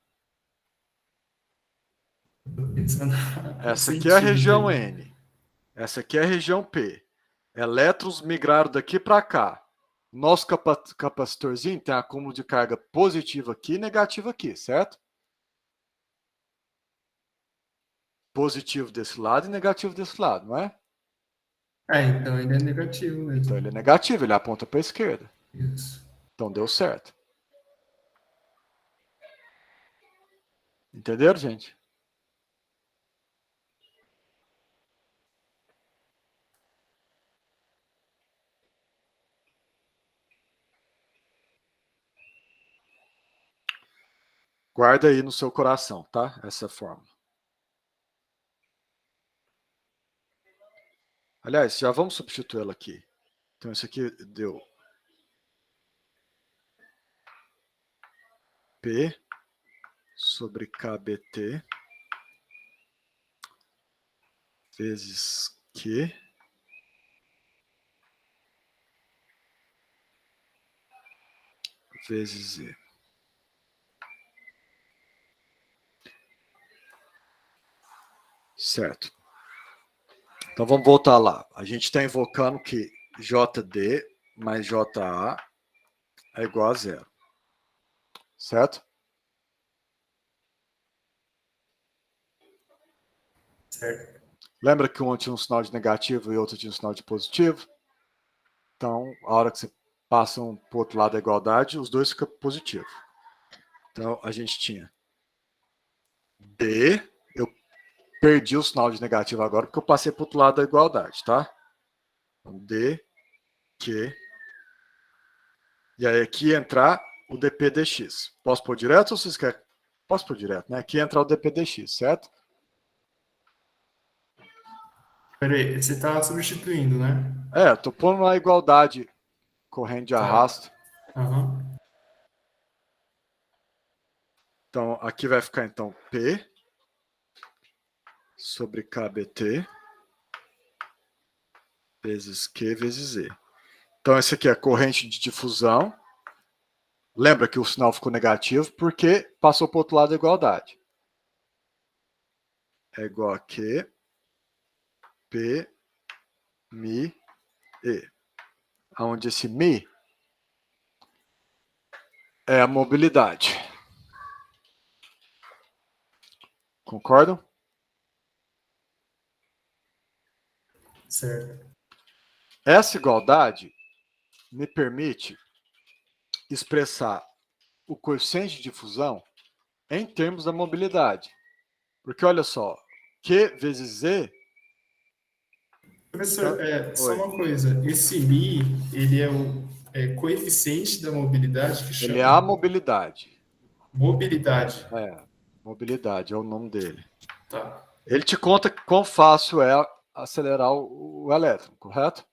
Tô pensando Essa no aqui é a sentido região dele. N. Essa aqui é a região P. Elétrons migraram daqui para cá. Nosso capacitorzinho tem acúmulo de carga positiva aqui e negativa aqui, certo? Positivo desse lado e negativo desse lado, não é? Então ele é negativo mesmo. Então ele é negativo, ele aponta para a esquerda. Isso. Então deu certo. Entenderam, gente? Guarda aí no seu coração, tá? Essa fórmula. Aliás, já vamos substituí-la aqui. Então isso aqui deu P sobre KBT vezes Q vezes Z. Certo. Então vamos voltar lá. A gente está invocando que JD mais JA é igual a zero. Certo? Certo. Lembra que um tinha um sinal de negativo e outro tinha um sinal de positivo? Então, a hora que você passa um para o outro lado da igualdade, os dois ficam positivos. Então, a gente tinha D, eu perdi o sinal de negativo agora, porque eu passei para o outro lado da igualdade, tá? Então, D, Q. E aí aqui entrar o dP dx. Posso pôr direto ou vocês querem? Posso pôr direto, né? Aqui entrar o dP dx, certo? Peraí, você está substituindo, né? Tô pondo na igualdade corrente de arrasto. Aham. Então, aqui vai ficar, então, P sobre KBT vezes Q vezes Z. Então, esse aqui é a corrente de difusão. Lembra que o sinal ficou negativo porque passou para o outro lado da igualdade. É igual a Q P, mi, E. Onde esse mi é a mobilidade. Concordam? Certo. Essa igualdade me permite expressar o coeficiente de difusão em termos da mobilidade. Porque olha só, Q vezes Z... Professor, só Oi. uma coisa. Esse mi, ele é o coeficiente da mobilidade que Ele é chama a mobilidade. mobilidade. Mobilidade é o nome dele. Tá. Ele te conta quão fácil é acelerar o elétron, correto?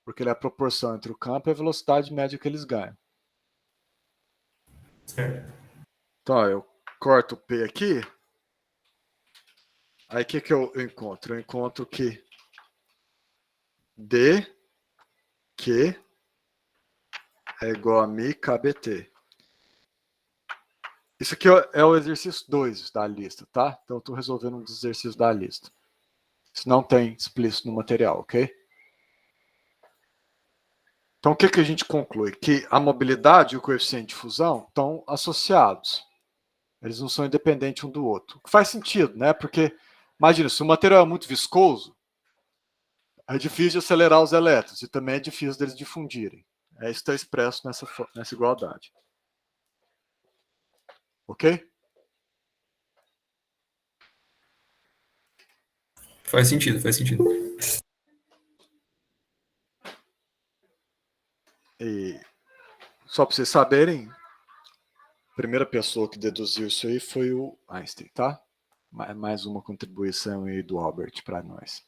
Porque ele é a proporção entre o campo e a velocidade média que eles ganham. Certo. Então, ó, eu corto o P aqui. Aí o que eu encontro? Eu encontro que D, Q é igual a mi kBt. Isso aqui é o exercício 2 da lista, tá? Então eu estou resolvendo um dos exercícios da lista. Isso não tem explícito no material, ok? Então o que a gente conclui? Que a mobilidade e o coeficiente de fusão estão associados. Eles não são independentes um do outro. O que faz sentido, né? Porque, imagina, se o material é muito viscoso, é difícil de acelerar os elétrons e também é difícil deles difundirem. Isso está expresso nessa igualdade. Ok? Faz sentido, faz sentido. E só para vocês saberem, a primeira pessoa que deduziu isso aí foi o Einstein, tá? Mais uma contribuição aí do Albert para nós.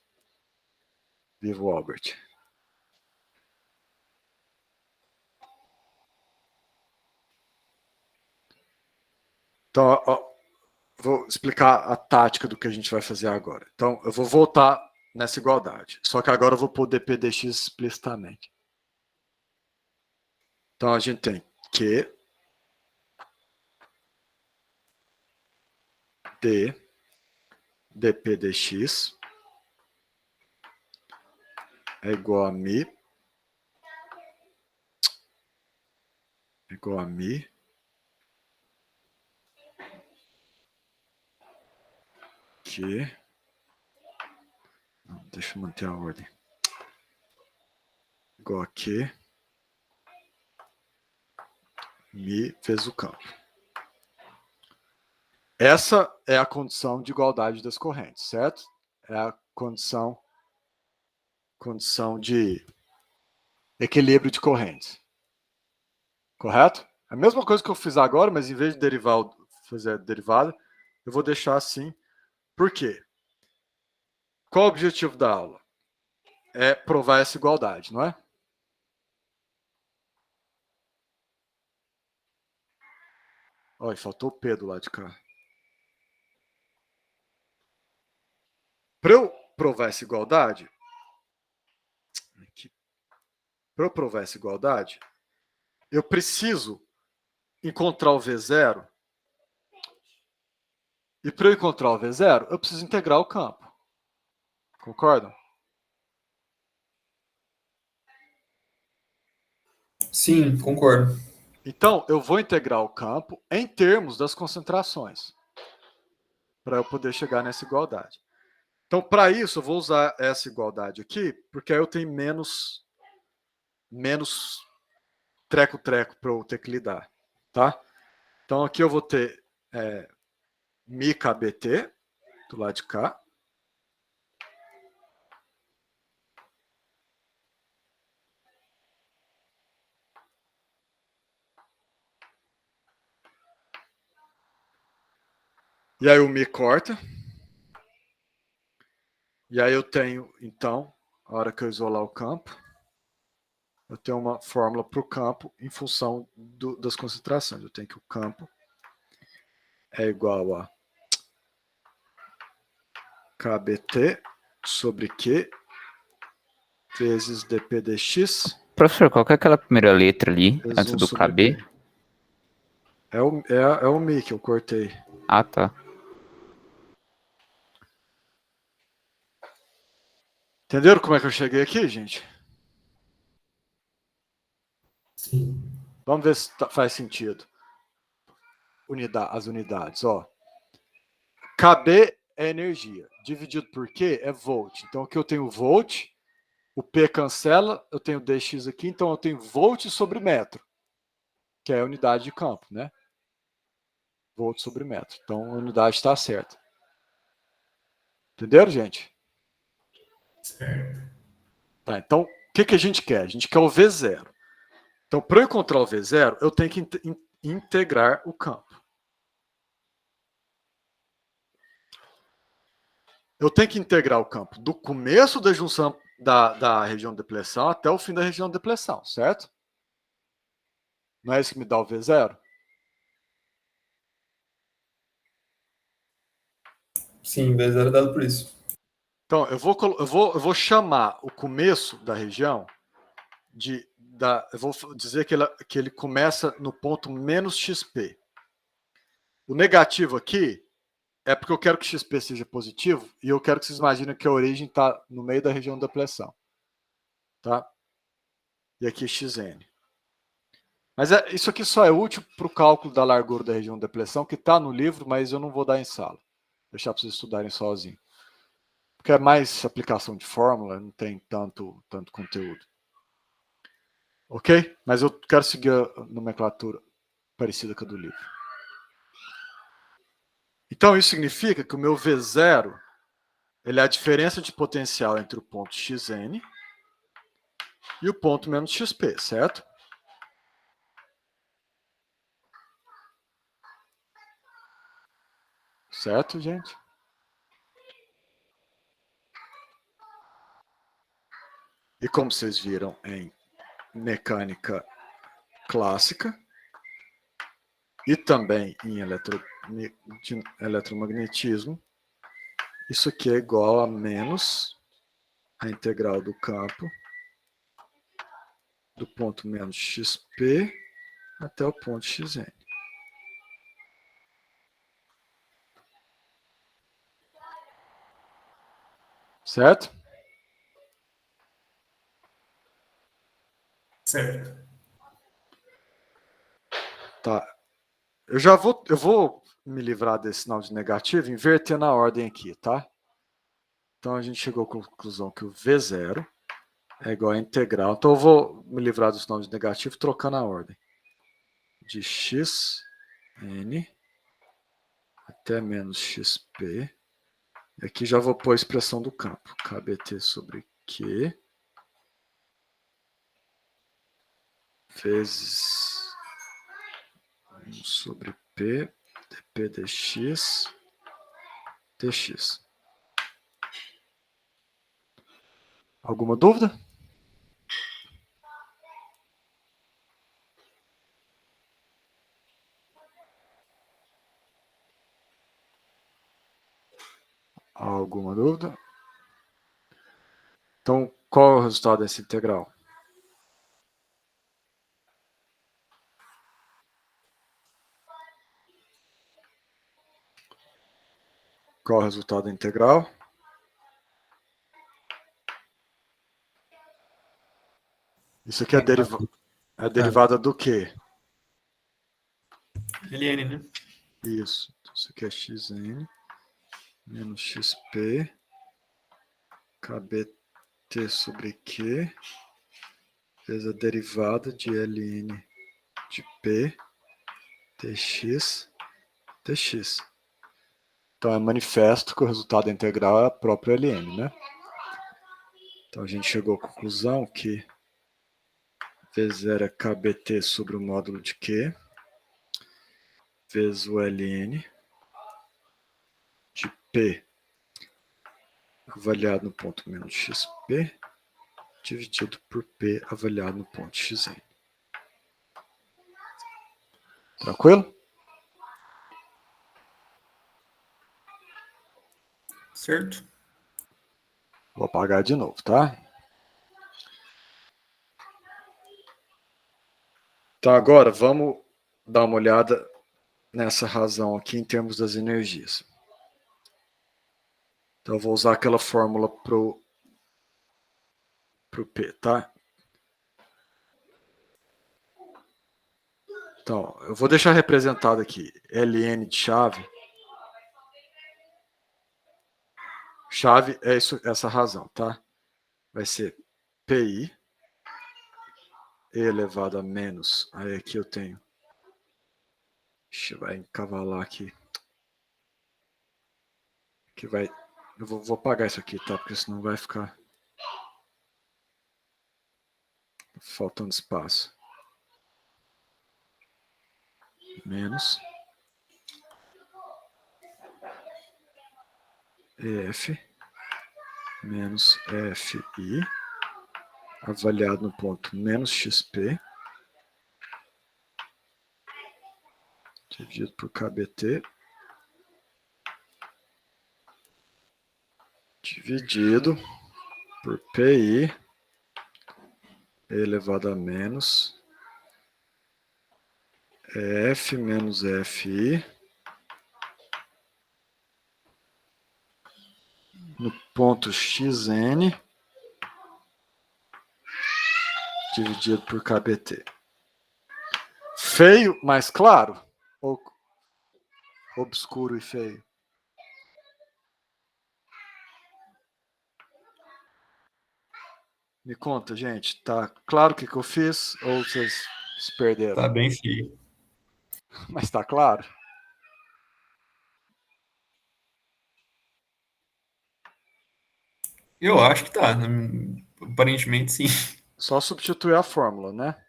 Viva o Albert. Então, ó, vou explicar a tática do que a gente vai fazer agora. Então, eu vou voltar nessa igualdade. Só que agora eu vou pôr dpdx explicitamente. Então, a gente tem Q d dpdx é igual a mi que... Não, deixa eu manter a ordem. Igual a Q mi vezes o campo. Essa é a condição de igualdade das correntes, certo? É a condição de equilíbrio de correntes. Correto? A mesma coisa que eu fiz agora, mas em vez de fazer a derivada, eu vou deixar assim. Por quê? Qual o objetivo da aula? É provar essa igualdade, não é? Olha, faltou o P do lado de cá. Para eu provar essa igualdade, eu preciso encontrar o V0. E para eu encontrar o V0, eu preciso integrar o campo. Concordam? Sim, concordo. Então, eu vou integrar o campo em termos das concentrações, para eu poder chegar nessa igualdade. Então, para isso, eu vou usar essa igualdade aqui, porque aí eu tenho menos treco-treco para eu ter que lidar. Tá? Então, aqui eu vou ter mi kBt, do lado de cá. E aí o mi corta. E aí eu tenho, então, a hora que eu isolar o campo, eu tenho uma fórmula para o campo em função das concentrações. Eu tenho que o campo é igual a kBt sobre Q vezes dpdx. Professor, qual que é aquela primeira letra ali, vezes antes 1 do sobre KB? P. É o mi que eu cortei. Ah, tá. Entenderam como é que eu cheguei aqui, gente? Sim. Vamos ver se faz sentido. As unidades, ó. KB é energia. Dividido por Q é volt. Então aqui eu tenho volt, o P cancela, eu tenho dx aqui, então eu tenho volt sobre metro, que é a unidade de campo, né? Volt sobre metro. Então a unidade está certa. Entenderam, gente? Certo. Tá, então o que a gente quer? A gente quer o V0. Então, para eu encontrar o V0, eu tenho que integrar o campo. Eu tenho que integrar o campo do começo da junção da região de depressão até o fim da região de depressão, certo? Não é isso que me dá o V0? Sim, V0 é dado por isso. Então, eu vou chamar o começo da região eu vou dizer que ele começa no ponto menos XP. O negativo aqui é porque eu quero que XP seja positivo e eu quero que vocês imaginem que a origem está no meio da região da depressão. Tá? E aqui XN. Mas isso aqui só é útil para o cálculo da largura da região de depressão, que está no livro, mas eu não vou dar em sala. Deixar para vocês estudarem sozinho. Porque é mais aplicação de fórmula, não tem tanto conteúdo. Ok? Mas eu quero seguir a nomenclatura parecida com a do livro. Então, isso significa que o meu V0 ele é a diferença de potencial entre o ponto XN e o ponto menos XP, certo? Certo, gente? E como vocês viram em mecânica clássica e também em eletromagnetismo, isso aqui é igual a menos a integral do campo do ponto menos XP até o ponto XN. Certo? Certo. Tá. Eu vou me livrar desse sinal de negativo, invertendo a ordem aqui, tá? Então a gente chegou à conclusão que o V0 é igual a integral. Então eu vou me livrar do sinal de negativo trocando a ordem. De xn até menos xp. E aqui já vou pôr a expressão do campo. KBT sobre Q vezes 1 sobre P dp dx dx. Alguma dúvida? Alguma dúvida? Então, qual é o resultado dessa integral? Qual é o resultado da integral? Isso aqui é a derivada do quê? LN, né? Isso. Então, isso aqui é xn menos xp kbt sobre q vezes a derivada de ln de p dx dx. Então é manifesto que o resultado da integral é a própria ln, né? Então a gente chegou à conclusão que V0 é kbt sobre o módulo de q vezes o ln de p avaliado no ponto menos xp dividido por p avaliado no ponto xn. Tranquilo? Certo. Vou apagar de novo, tá? Então agora vamos dar uma olhada nessa razão aqui em termos das energias. Então eu vou usar aquela fórmula para o pro P, tá? Então, eu vou deixar representado aqui ln de chave. Chave é isso, essa razão, tá? Vai ser PI e elevado a menos. Aí aqui eu tenho. Ixi, vai encavalar aqui. Que vai. Eu vou apagar isso aqui, tá? Porque senão vai ficar faltando espaço. Menos EF menos FI avaliado no ponto menos XP dividido por KBT dividido por PI elevado a menos F menos FI no ponto XN dividido por KBT. Feio, mas claro? Ou obscuro e feio? Me conta, gente. Tá claro o que eu fiz? Ou vocês se perderam? Tá bem feio. Mas tá claro? Eu acho que tá. Aparentemente, sim. Só substituir a fórmula, né?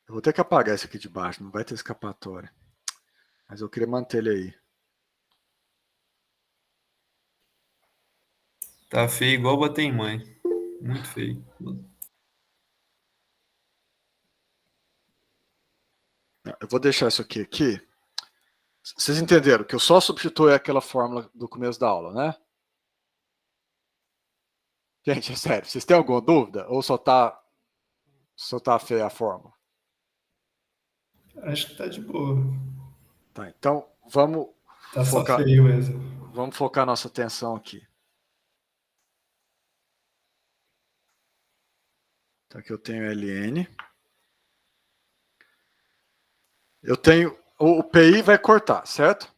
Eu vou ter que apagar esse aqui de baixo, não vai ter escapatória. Mas eu queria manter ele aí. Tá feio igual bater em mãe. Muito feio. Eu vou deixar isso aqui. Vocês entenderam que eu só substituo aquela fórmula do começo da aula, né? Gente, é sério, vocês têm alguma dúvida? Ou só tá feia a fórmula? Acho que tá de boa. Tá, então vamos Tá focar. só feio mesmo. Vamos focar nossa atenção aqui. Então aqui eu tenho LN. Eu tenho. O PI vai cortar, certo?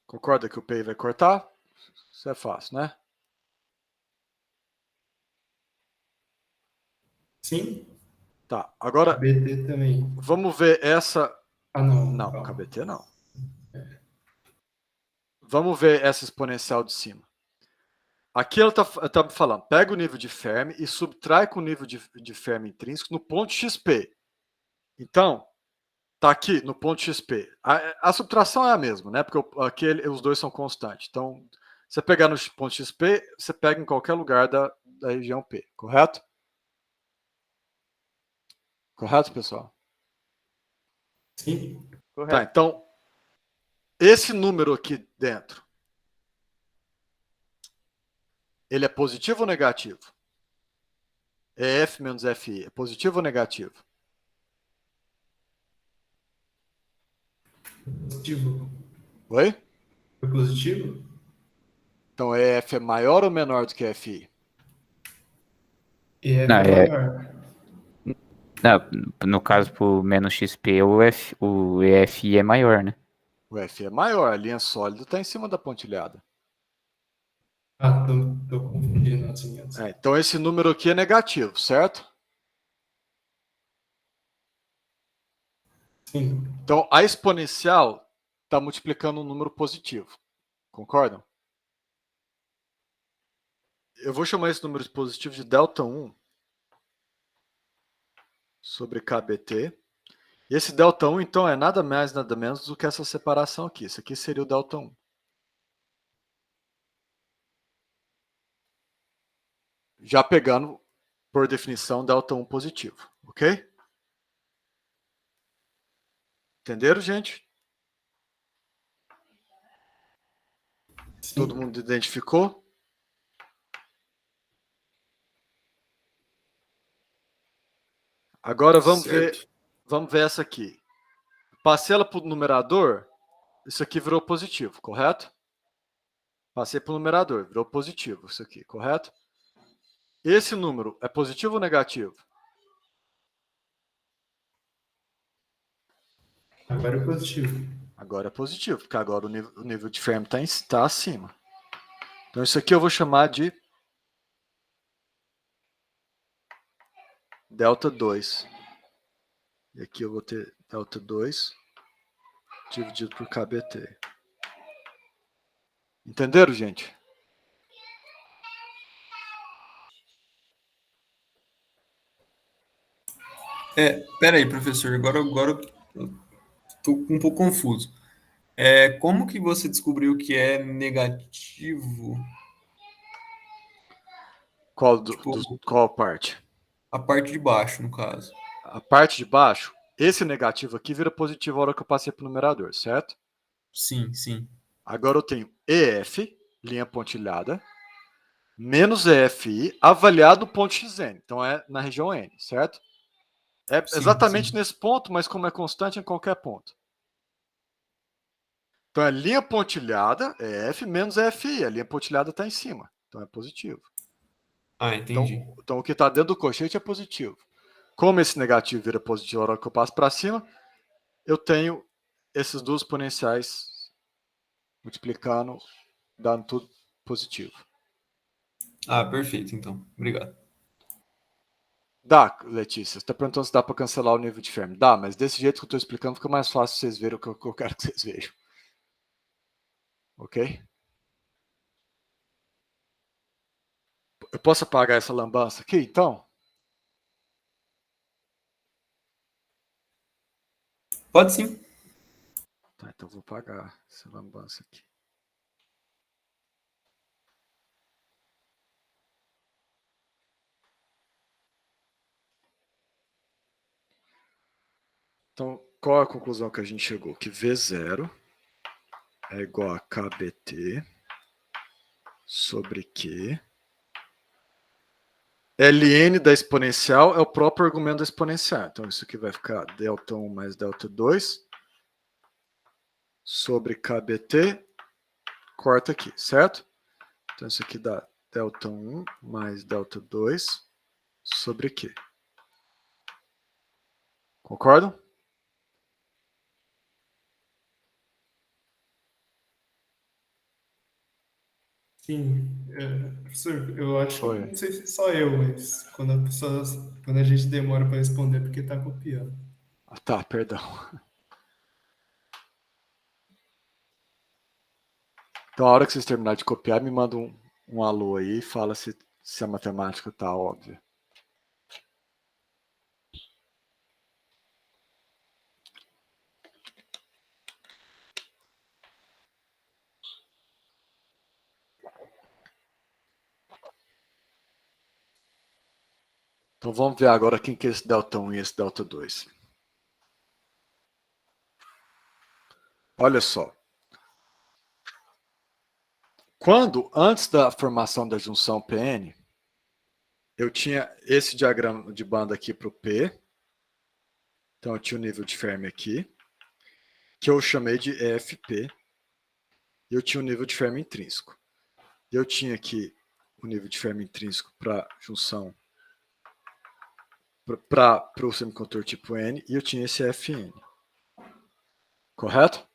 Concorda que o PI vai cortar? Isso é fácil, né? Sim, Tá, agora BT também. vamos ver essa. Ah, não. Não, calma. KBT não. Vamos ver essa exponencial de cima. Aqui ela tá falando, pega o nível de Fermi e subtrai com o nível de Fermi intrínseco no ponto XP. Então, tá aqui no ponto XP. A subtração é a mesma, né? Porque aqui os dois são constantes. Então, você pegar no ponto XP, você pega em qualquer lugar da região P, correto? Correto, pessoal? Sim, Tá, então, esse número aqui dentro, ele é positivo ou negativo? É F menos FI, é positivo ou negativo? positivo. Oi? Foi positivo? Então, EF é maior ou menor do que FI? E Não, é é- maior. Não, no caso, pro menos XP, o EFI é maior, né? O F é maior, a linha sólida está em cima da pontilhada. Ah, tô confundindo as linhas. Então, esse número aqui é negativo, certo? Sim, Então, a exponencial está multiplicando um número positivo. Concordam? Eu vou chamar esse número positivo de delta1 sobre KBT. E esse delta1, então, é nada mais, nada menos do que essa separação aqui. Isso aqui seria o delta1. Já pegando, por definição, delta1 positivo. Ok? Entenderam, gente? sim. Todo mundo identificou? Agora vamos ver essa aqui. Passei ela para o numerador, isso aqui virou positivo, correto? Passei para o numerador, virou positivo isso aqui, correto? Esse número é positivo ou negativo? Agora é positivo. Agora é positivo, porque agora o nível de Fermi está acima. Então isso aqui eu vou chamar de delta 2. E aqui eu vou ter delta 2 dividido por KBT. Entenderam, gente? Pera aí, professor, agora eu tô um pouco confuso. Como que você descobriu que é negativo? Qual parte? A parte de baixo, no caso. A parte de baixo, esse negativo aqui vira positivo a hora que eu passei para o numerador, certo? Sim, sim. Agora eu tenho EF, linha pontilhada, menos EFI, avaliado no ponto XN. Então é na região N, certo? É Sim, exatamente sim. nesse ponto, mas como é constante em qualquer ponto. Então é linha pontilhada, EF, menos EFI. A linha pontilhada está em cima. Então é positivo. Ah, entendi. Então o que está dentro do colchete é positivo. Como esse negativo vira positivo na hora que eu passo para cima, eu tenho esses dois exponenciais multiplicando, dando tudo positivo. Ah, perfeito, então. Obrigado. Dá, Letícia. Você está perguntando se dá para cancelar o nível de Fermi. Dá, mas desse jeito que eu estou explicando fica mais fácil vocês verem o que eu quero que vocês vejam. Ok? Eu posso apagar essa lambança aqui, então? Pode sim. Tá, então eu vou apagar essa lambança aqui. Então, qual é a conclusão que a gente chegou? Que V0 é igual a KBT sobre Q. Ln da exponencial é o próprio argumento da exponencial. Então, isso aqui vai ficar delta 1 mais delta 2 sobre KBT, corta aqui, certo? Então, isso aqui dá delta 1 mais delta 2 sobre Q. Concordam? Sim, professor, eu acho que Oi. não sei se só eu, mas quando a gente demora para responder é porque está copiando. Ah, tá, perdão. Então, a hora que vocês terminarem de copiar, me manda um alô aí e fala se a matemática tá óbvia. Então, vamos ver agora quem que é esse delta 1 e esse delta 2. Olha só. Quando, antes da formação da junção PN, eu tinha esse diagrama de banda aqui para o P. Então, eu tinha o nível de Fermi aqui, que eu chamei de EFP. E eu tinha o nível de Fermi intrínseco. E eu tinha aqui o nível de Fermi intrínseco para junção para o semicondutor tipo N, e eu tinha esse Fn. Correto?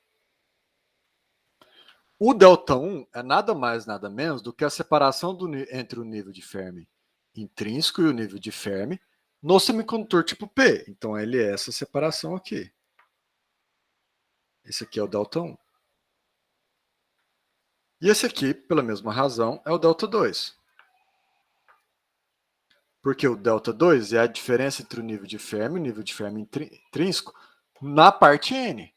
O delta 1 é nada mais, nada menos do que a separação entre o nível de Fermi intrínseco e o nível de Fermi no semicondutor tipo P. Então, ele é essa separação aqui. Esse aqui é o delta 1. E esse aqui, pela mesma razão, é o delta 2. Porque o delta 2 é a diferença entre o nível de Fermi e o nível de Fermi intrínseco na parte N.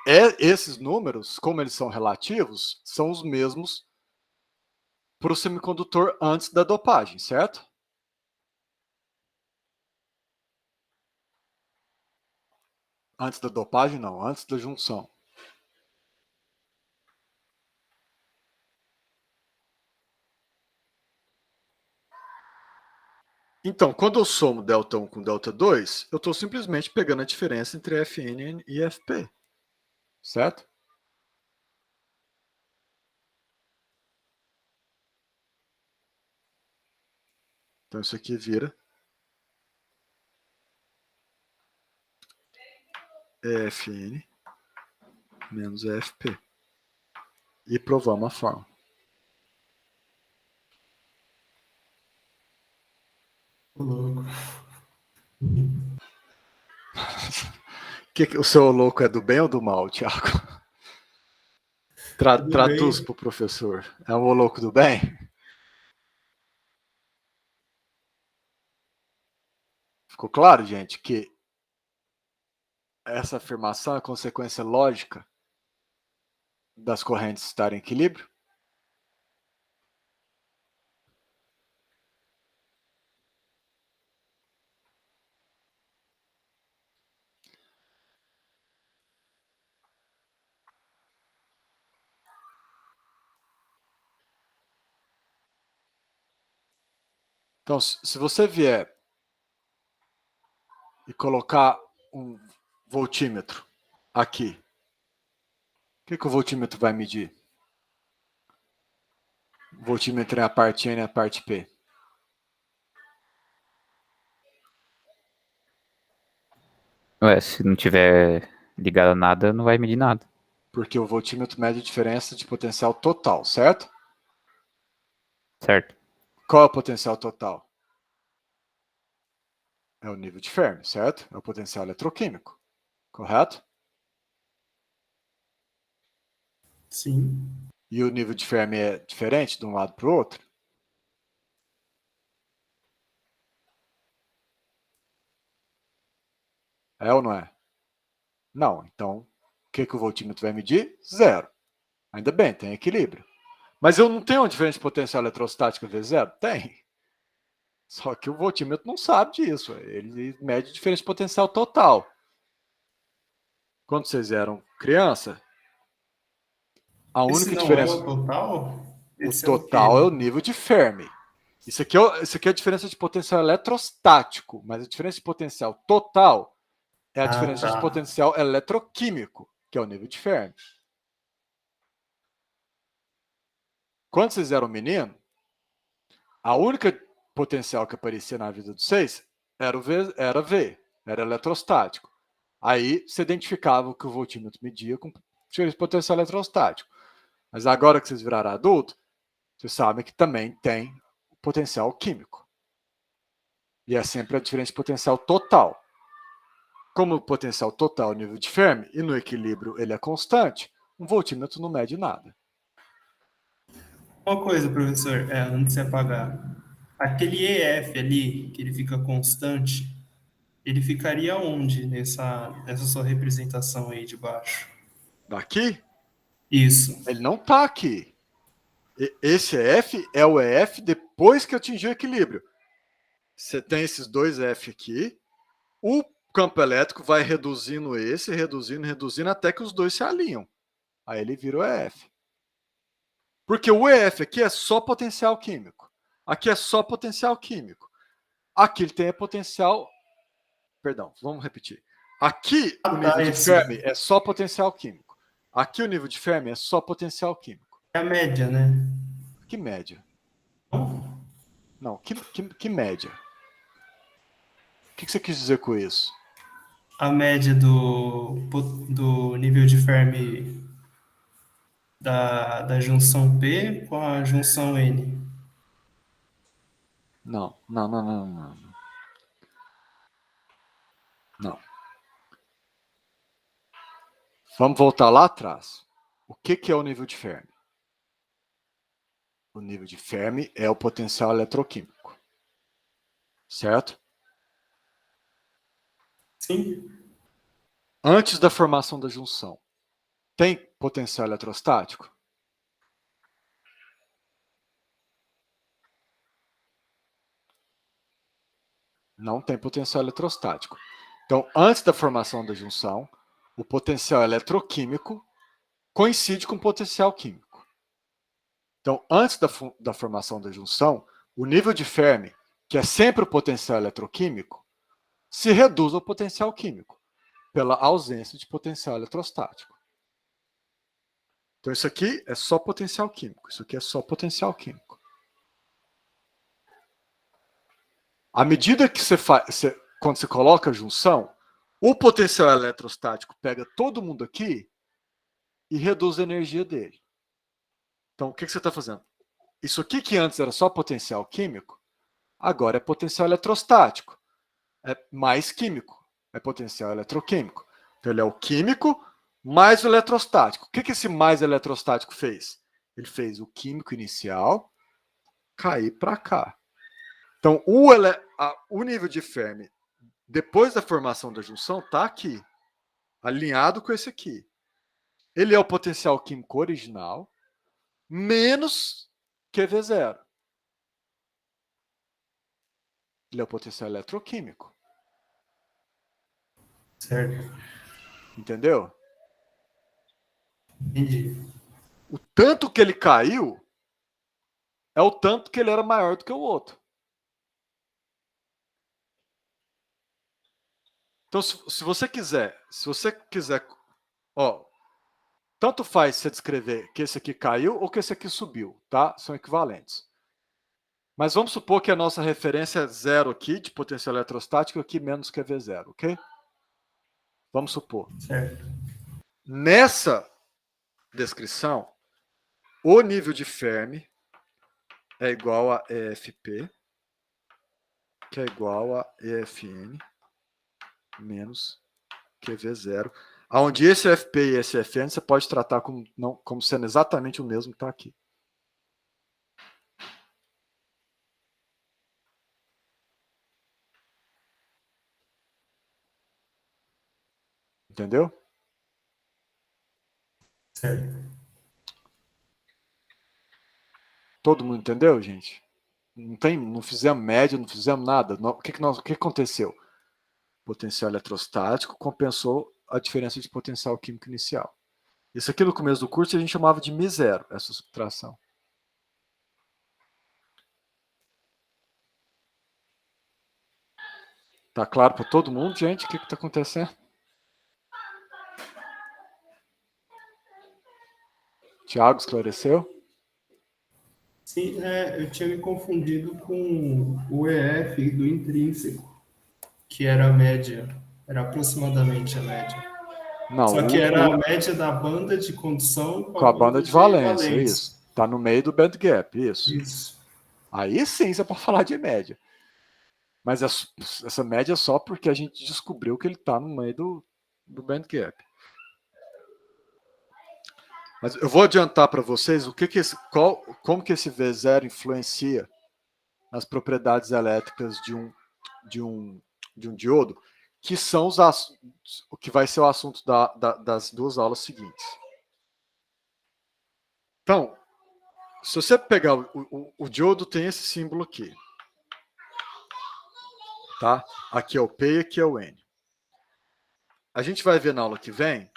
Esses números, como eles são relativos, são os mesmos para o semicondutor antes da dopagem, certo? Antes da dopagem, não, antes da junção. Então, quando eu somo delta 1 com delta 2, eu estou simplesmente pegando a diferença entre Fn e Fp. certo? Então isso aqui vira EFN menos EFP. E provamos a fórmula. Ô, louco. O seu louco é do bem ou do mal, Thiago? Do Traduz bem. para o professor. É o louco do bem? Ficou claro, gente, que essa afirmação é consequência lógica das correntes estarem em equilíbrio? Então, se você vier e colocar um voltímetro aqui, o que o voltímetro vai medir? O voltímetro é a parte N e a parte P. Ué, se não tiver ligado a nada, não vai medir nada. Porque o voltímetro mede a diferença de potencial total, certo? Certo? Qual é o potencial total? É o nível de Fermi, certo? É o potencial eletroquímico, correto? Sim. E o nível de Fermi é diferente de um lado para o outro? É ou não é? Não. Então, o que o voltímetro vai medir? Zero. Ainda bem, tem equilíbrio. Mas eu não tenho uma diferença de potencial eletrostático vezes zero? Tem. Só que o voltímetro não sabe disso. Ele mede a diferença de potencial total. Quando vocês eram criança, a Esse única não diferença... é o total? O Esse total é é o o quê? nível de Fermi. Isso aqui é a diferença de potencial eletrostático, mas a diferença de potencial total é a Ah, diferença de tá. potencial eletroquímico, que é o nível de Fermi. Quando vocês eram menino, a única potencial que aparecia na vida de vocês era V, era eletrostático. Aí você identificava o que o voltímetro media com diferença de potencial eletrostático. Mas agora que vocês viraram adulto, vocês sabem que também tem potencial químico. E é sempre a diferença de potencial total. Como o potencial total é o nível de Fermi e no equilíbrio ele é constante, um voltímetro não mede nada. Uma coisa, professor, antes de você apagar. Aquele EF ali, que ele fica constante, ele ficaria onde nessa sua representação aí de baixo? Daqui, Isso. ele não está aqui. Esse EF é o EF depois que atingir o equilíbrio. Você tem esses dois F aqui, o campo elétrico vai reduzindo esse, reduzindo, até que os dois se alinham. Aí ele vira o EF. Porque o EF aqui é só potencial químico. Aqui é só potencial químico. Aqui ele tem potencial... Perdão, vamos repetir. Aqui o nível de Fermi é só potencial químico. Aqui o nível de Fermi é só potencial químico. É a média, né? Que média? Não? Não, que média? O que você quis dizer com isso? A média do nível de Fermi da junção P com a junção N. Não. Não. Vamos voltar lá atrás. O que é o nível de Fermi? O nível de Fermi é o potencial eletroquímico. Certo? Sim. Antes da formação da junção, tem potencial eletrostático? Não tem potencial eletrostático. Então, antes da formação da junção, o potencial eletroquímico coincide com o potencial químico. Então, antes da formação da junção, o nível de Fermi, que é sempre o potencial eletroquímico, se reduz ao potencial químico, pela ausência de potencial eletrostático. Então isso aqui é só potencial químico. Isso aqui é só potencial químico. À medida que quando você coloca a junção, o potencial eletrostático pega todo mundo aqui e reduz a energia dele. Então, o que você está fazendo? Isso aqui que antes era só potencial químico, agora é potencial eletrostático. É mais químico. É potencial eletroquímico. Então, ele é o químico mais o eletrostático. O que esse mais eletrostático fez? Ele fez o químico inicial cair para cá. Então, o nível de Fermi, depois da formação da junção, está aqui, alinhado com esse aqui. Ele é o potencial químico original, menos QV0. Ele é o potencial eletroquímico. Certo. Entendeu? Entendi. O tanto que ele caiu é o tanto que ele era maior do que o outro. Então, se você quiser, ó, tanto faz você descrever que esse aqui caiu ou que esse aqui subiu, tá? São equivalentes. Mas vamos supor que a nossa referência é 0 aqui, de potencial eletrostático, aqui menos QV0, ok? Vamos supor. Certo. Nessa descrição, o nível de Fermi é igual a EFP, que é igual a EFN, menos QV0, onde esse FP e esse FN você pode tratar como sendo exatamente o mesmo que está aqui. Entendeu? Certo. Todo mundo entendeu, gente? Não fizemos média, não fizemos nada. O que aconteceu? O potencial eletrostático compensou a diferença de potencial químico inicial. Isso aqui no começo do curso a gente chamava de μ0, essa subtração. Tá claro para todo mundo, gente, o que está acontecendo? Tiago, esclareceu? Sim, eu tinha me confundido com o EF do intrínseco, que era a média, era aproximadamente a média. Não, Só que era a média da banda de condução com a banda de valência, isso. Tá no meio do band gap, isso. Isso. Aí sim você pode falar de média. Mas essa média é só porque a gente descobriu que ele está no meio do band gap. Mas eu vou adiantar para vocês como que esse V0 influencia nas propriedades elétricas de um diodo, que são o que vai ser o assunto das duas aulas seguintes. Então, se você pegar o diodo tem esse símbolo aqui. Tá? Aqui é o P e aqui é o N. A gente vai ver na aula que vem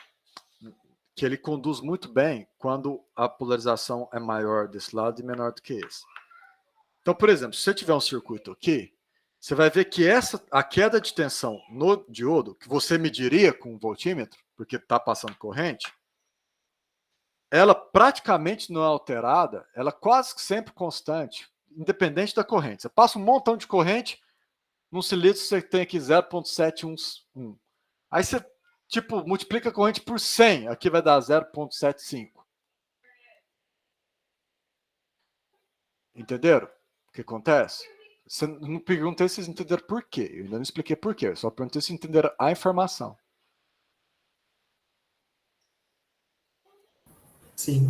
que ele conduz muito bem quando a polarização é maior desse lado e menor do que esse. Então, por exemplo, se você tiver um circuito aqui, você vai ver que a queda de tensão no diodo, que você mediria com um voltímetro, porque está passando corrente, ela praticamente não é alterada, ela é quase sempre constante, independente da corrente. Você passa um montão de corrente, num cilindro você tem aqui 0,711. Aí você multiplica a corrente por 100, aqui vai dar 0,75. Entenderam o que acontece? Você não perguntei se vocês entenderam por quê. Eu ainda não expliquei por quê. Eu só perguntei se entenderam a informação. Sim.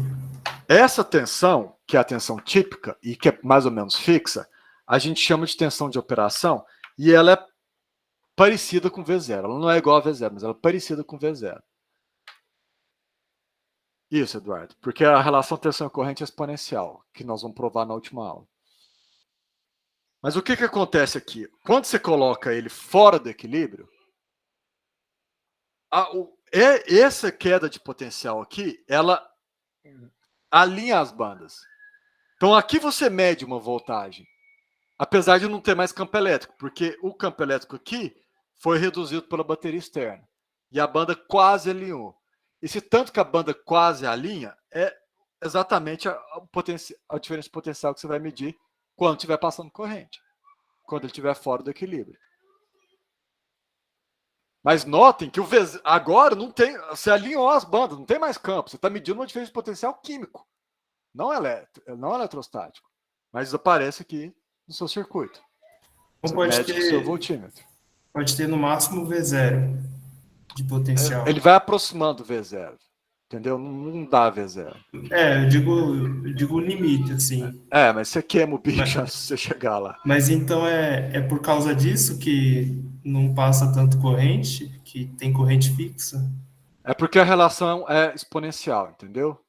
Essa tensão, que é a tensão típica e que é mais ou menos fixa, a gente chama de tensão de operação e ela é parecida com V0. Ela não é igual a V0, mas ela é parecida com V0. Isso, Eduardo. Porque a relação tensão e corrente é exponencial, que nós vamos provar na última aula. Mas o que acontece aqui? Quando você coloca ele fora do equilíbrio, essa queda de potencial aqui, ela alinha as bandas. Então aqui você mede uma voltagem, apesar de não ter mais campo elétrico, porque o campo elétrico aqui foi reduzido pela bateria externa. E a banda quase alinhou. Esse tanto que a banda quase alinha é exatamente a diferença potencial que você vai medir quando estiver passando corrente, quando ele estiver fora do equilíbrio. Mas notem que agora não tem, você alinhou as bandas, não tem mais campo, você está medindo uma diferença de potencial químico, não eletrostático, mas aparece aqui no seu circuito. Então Você mede com o seu voltímetro. pode ter no máximo V0 de potencial. Ele vai aproximando o V0, entendeu? Não dá V0. Eu digo o limite, assim. Mas você queima o bicho antes de você chegar lá. Mas então é por causa disso que não passa tanto corrente, que tem corrente fixa? É porque a relação é exponencial, entendeu?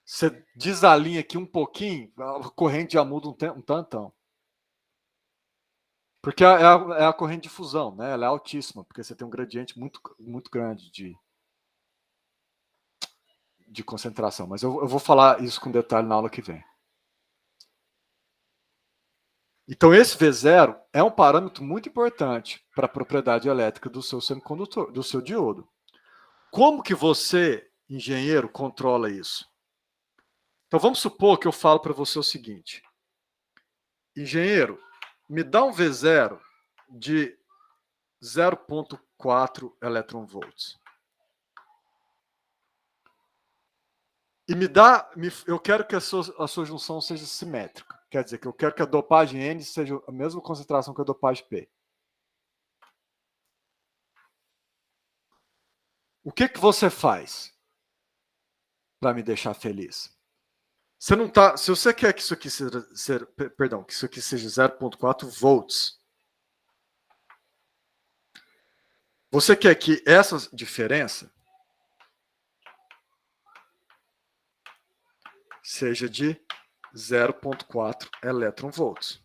Você desalinha aqui um pouquinho, a corrente já muda um tantão. Porque é a corrente de fusão, né? Ela é altíssima, porque você tem um gradiente muito, muito grande de concentração. Mas eu vou falar isso com detalhe na aula que vem. Então, esse V0 é um parâmetro muito importante para a propriedade elétrica do seu semicondutor, do seu diodo. Como que você, engenheiro, controla isso? Então, vamos supor que eu falo para você o seguinte. Engenheiro, me dá um V0 de 0,4 elétron-volts. E eu quero que a sua junção seja simétrica. Quer dizer, que eu quero que a dopagem N seja a mesma concentração que a dopagem P. O que você faz para me deixar feliz? Você não tá, se você quer que isso aqui seja 0,4 volts, você quer que essa diferença seja de 0,4 elétron-volts.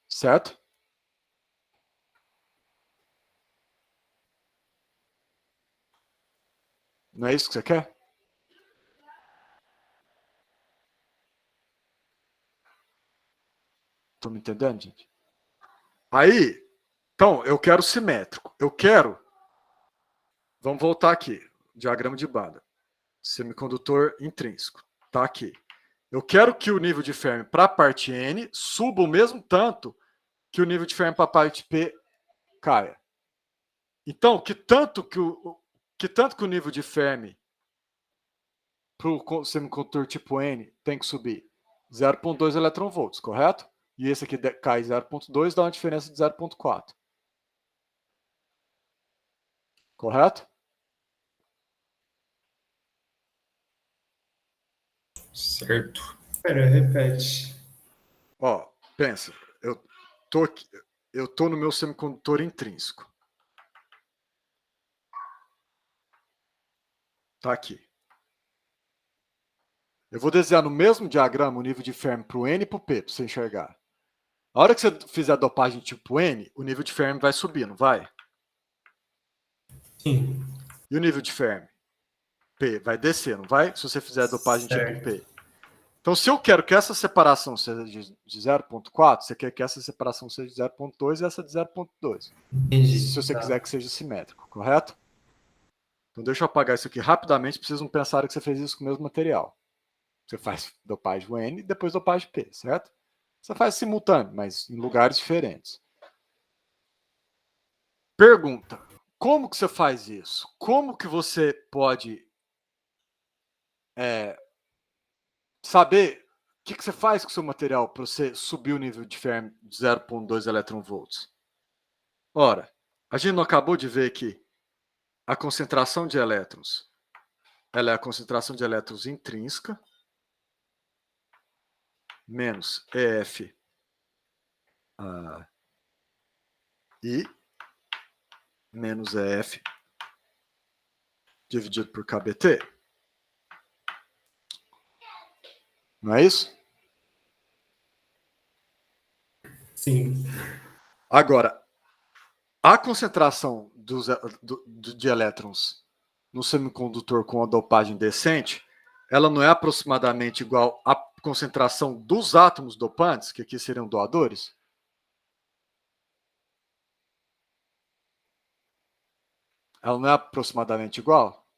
Certo? Não é isso que você quer? Estão me entendendo, gente? Aí, então, eu quero simétrico. Vamos voltar aqui. Diagrama de banda. Semicondutor intrínseco. Está aqui. Eu quero que o nível de Fermi para a parte N suba o mesmo tanto que o nível de Fermi para a parte P caia. Então, que tanto que o nível de Fermi para o semicondutor tipo N tem que subir? 0,2 elétron-volts, correto? E esse aqui cai 0,2, dá uma diferença de 0,4. Correto? Certo. Espera, repete. Ó, pensa. Eu tô no meu semicondutor intrínseco. Tá aqui. Eu vou desenhar no mesmo diagrama o nível de Fermi para o N e para o P, para você enxergar. A hora que você fizer a dopagem tipo N, o nível de Fermi vai subir, não vai? Sim. E o nível de Fermi? P vai descer, não vai? Se você fizer a dopagem tipo P. Então, se eu quero que essa separação seja de 0,4, você quer que essa separação seja de 0,2 e essa de 0,2. Se você quiser que seja simétrico, correto? Então, deixa eu apagar isso aqui rapidamente, para vocês não pensarem que você fez isso com o mesmo material. Você faz dopagem N e depois dopagem P, certo? Você faz simultâneo, mas em lugares diferentes. Pergunta: como que você faz isso? Como que você pode saber o que você faz com o seu material para você subir o nível de Fermi de 0,2 elétron-volts? Ora, a gente não acabou de ver que a concentração de elétrons, ela é a concentração de elétrons intrínseca menos EF I menos EF dividido por KBT. Não é isso? Sim. Agora, a concentração de elétrons no semicondutor com a dopagem decente, ela não é aproximadamente igual à concentração dos átomos dopantes, que aqui seriam doadores? ela não é aproximadamente igual?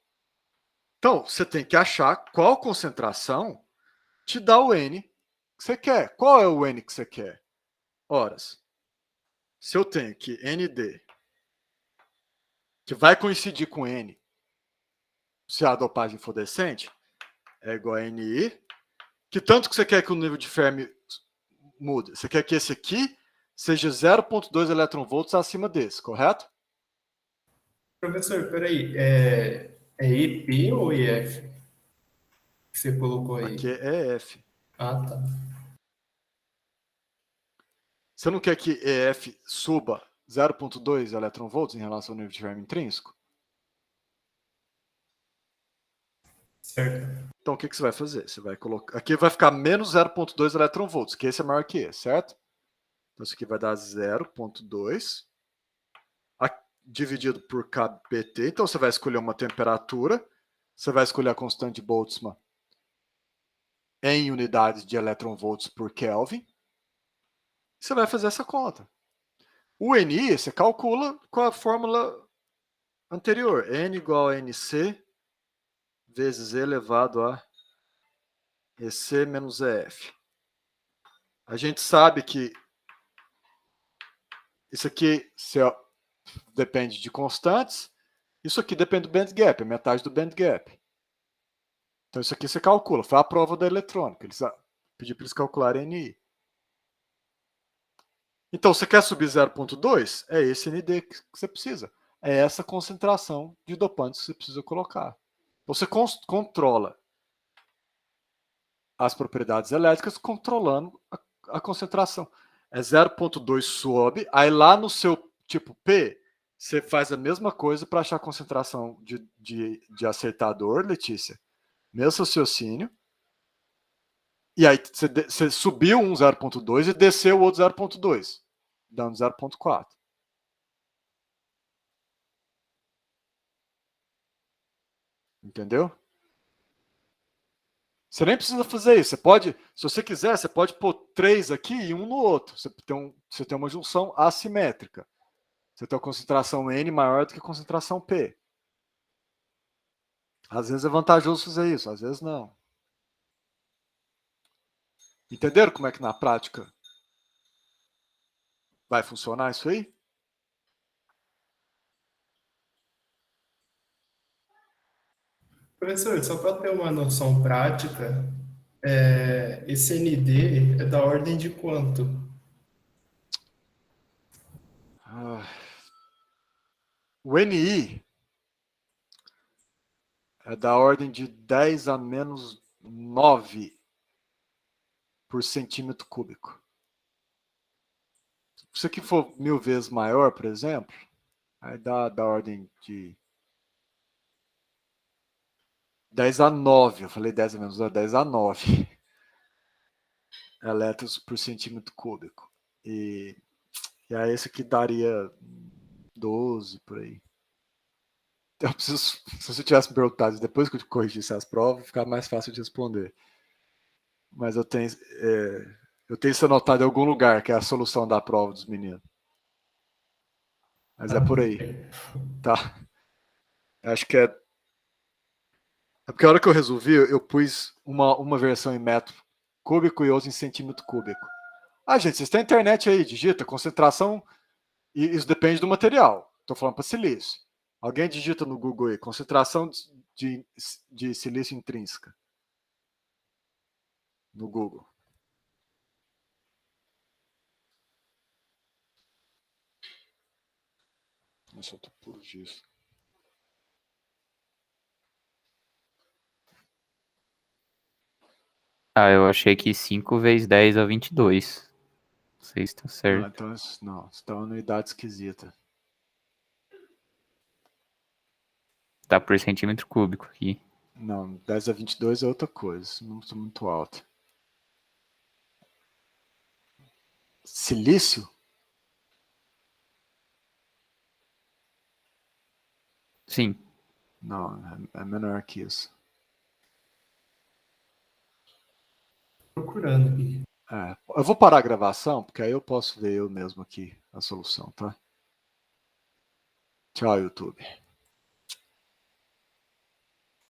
Então, você tem que achar qual concentração te dá o N que você quer. Qual é o N que você quer? Horas. Se eu tenho que ND, que vai coincidir com N, se a dopagem for decente, é igual a NI, que tanto que você quer que o nível de Fermi mude? Você quer que esse aqui seja 0,2 eletronvolts acima desse, correto? Professor, peraí, é EP ou EF que você colocou aí? Aqui é EF. Ah, tá. Você não quer que EF suba 0,2 eletronvolts em relação ao nível de Fermi intrínseco? Certo. Então, o que você vai fazer? Você vai colocar... Aqui vai ficar menos 0,2 eletronvolts, que esse é maior que esse, certo? Então, isso aqui vai dar 0,2 dividido por kBt. Então, você vai escolher uma temperatura, você vai escolher a constante de Boltzmann em unidades de eletronvolts por Kelvin. Você vai fazer essa conta. O NI, você calcula com a fórmula anterior. N igual a NC vezes E elevado a EC menos EF. A gente sabe que isso aqui depende de constantes. Isso aqui depende do band gap, é metade do band gap. Então isso aqui você calcula. Foi a prova da eletrônica. Eles pediram para eles calcularem NI. Então, você quer subir 0,2? É esse ND que você precisa. É essa concentração de dopantes que você precisa colocar. Você controla as propriedades elétricas controlando a concentração. É 0,2 sobe, aí lá no seu tipo P, você faz a mesma coisa para achar a concentração de aceitador, Letícia. Mesmo raciocínio. E aí você subiu um 0,2 e desceu o outro 0,2, dando 0,4. Entendeu? Você nem precisa fazer isso. Você pode, se você quiser, você pode pôr 3 aqui e um no outro. Você tem uma junção assimétrica. Você tem uma concentração N maior do que a concentração P. Às vezes é vantajoso fazer isso, às vezes não. Entenderam como é que na prática vai funcionar isso aí? Professor, só para ter uma noção prática, esse ND é da ordem de quanto? O NI é da ordem de 10 a menos 9 por centímetro cúbico. Se isso aqui for 1000 vezes maior, por exemplo, aí dá da ordem de 10 a 9. Eu falei 10 a menos 9, 10 a 9 elétrons por centímetro cúbico. E aí esse aqui daria 12 por aí. Então, se você tivesse me perguntado depois que eu corrigisse as provas, ficar mais fácil de responder. Mas eu tenho isso anotado em algum lugar, que é a solução da prova dos meninos. Mas é por aí. Tá? Acho que é porque a hora que eu resolvi, eu pus uma versão em metro cúbico e outra em centímetro cúbico. Gente, vocês têm internet aí, digita concentração, e isso depende do material. Estou falando para silício. Alguém digita no Google aí, concentração de silício intrínseca. No Google. Nossa, eu tô puro disso. Eu achei que 5 vezes 10 é 22. Não sei se tá certo. Então, não, isso tá uma unidade esquisita. Tá por centímetro cúbico aqui. Não, 10 a 22 é outra coisa. Não estou muito alto. Silício? Sim. Não, é menor que isso. Procurando aqui. Eu vou parar a gravação, porque aí eu posso ver eu mesmo aqui a solução, tá? Tchau, YouTube.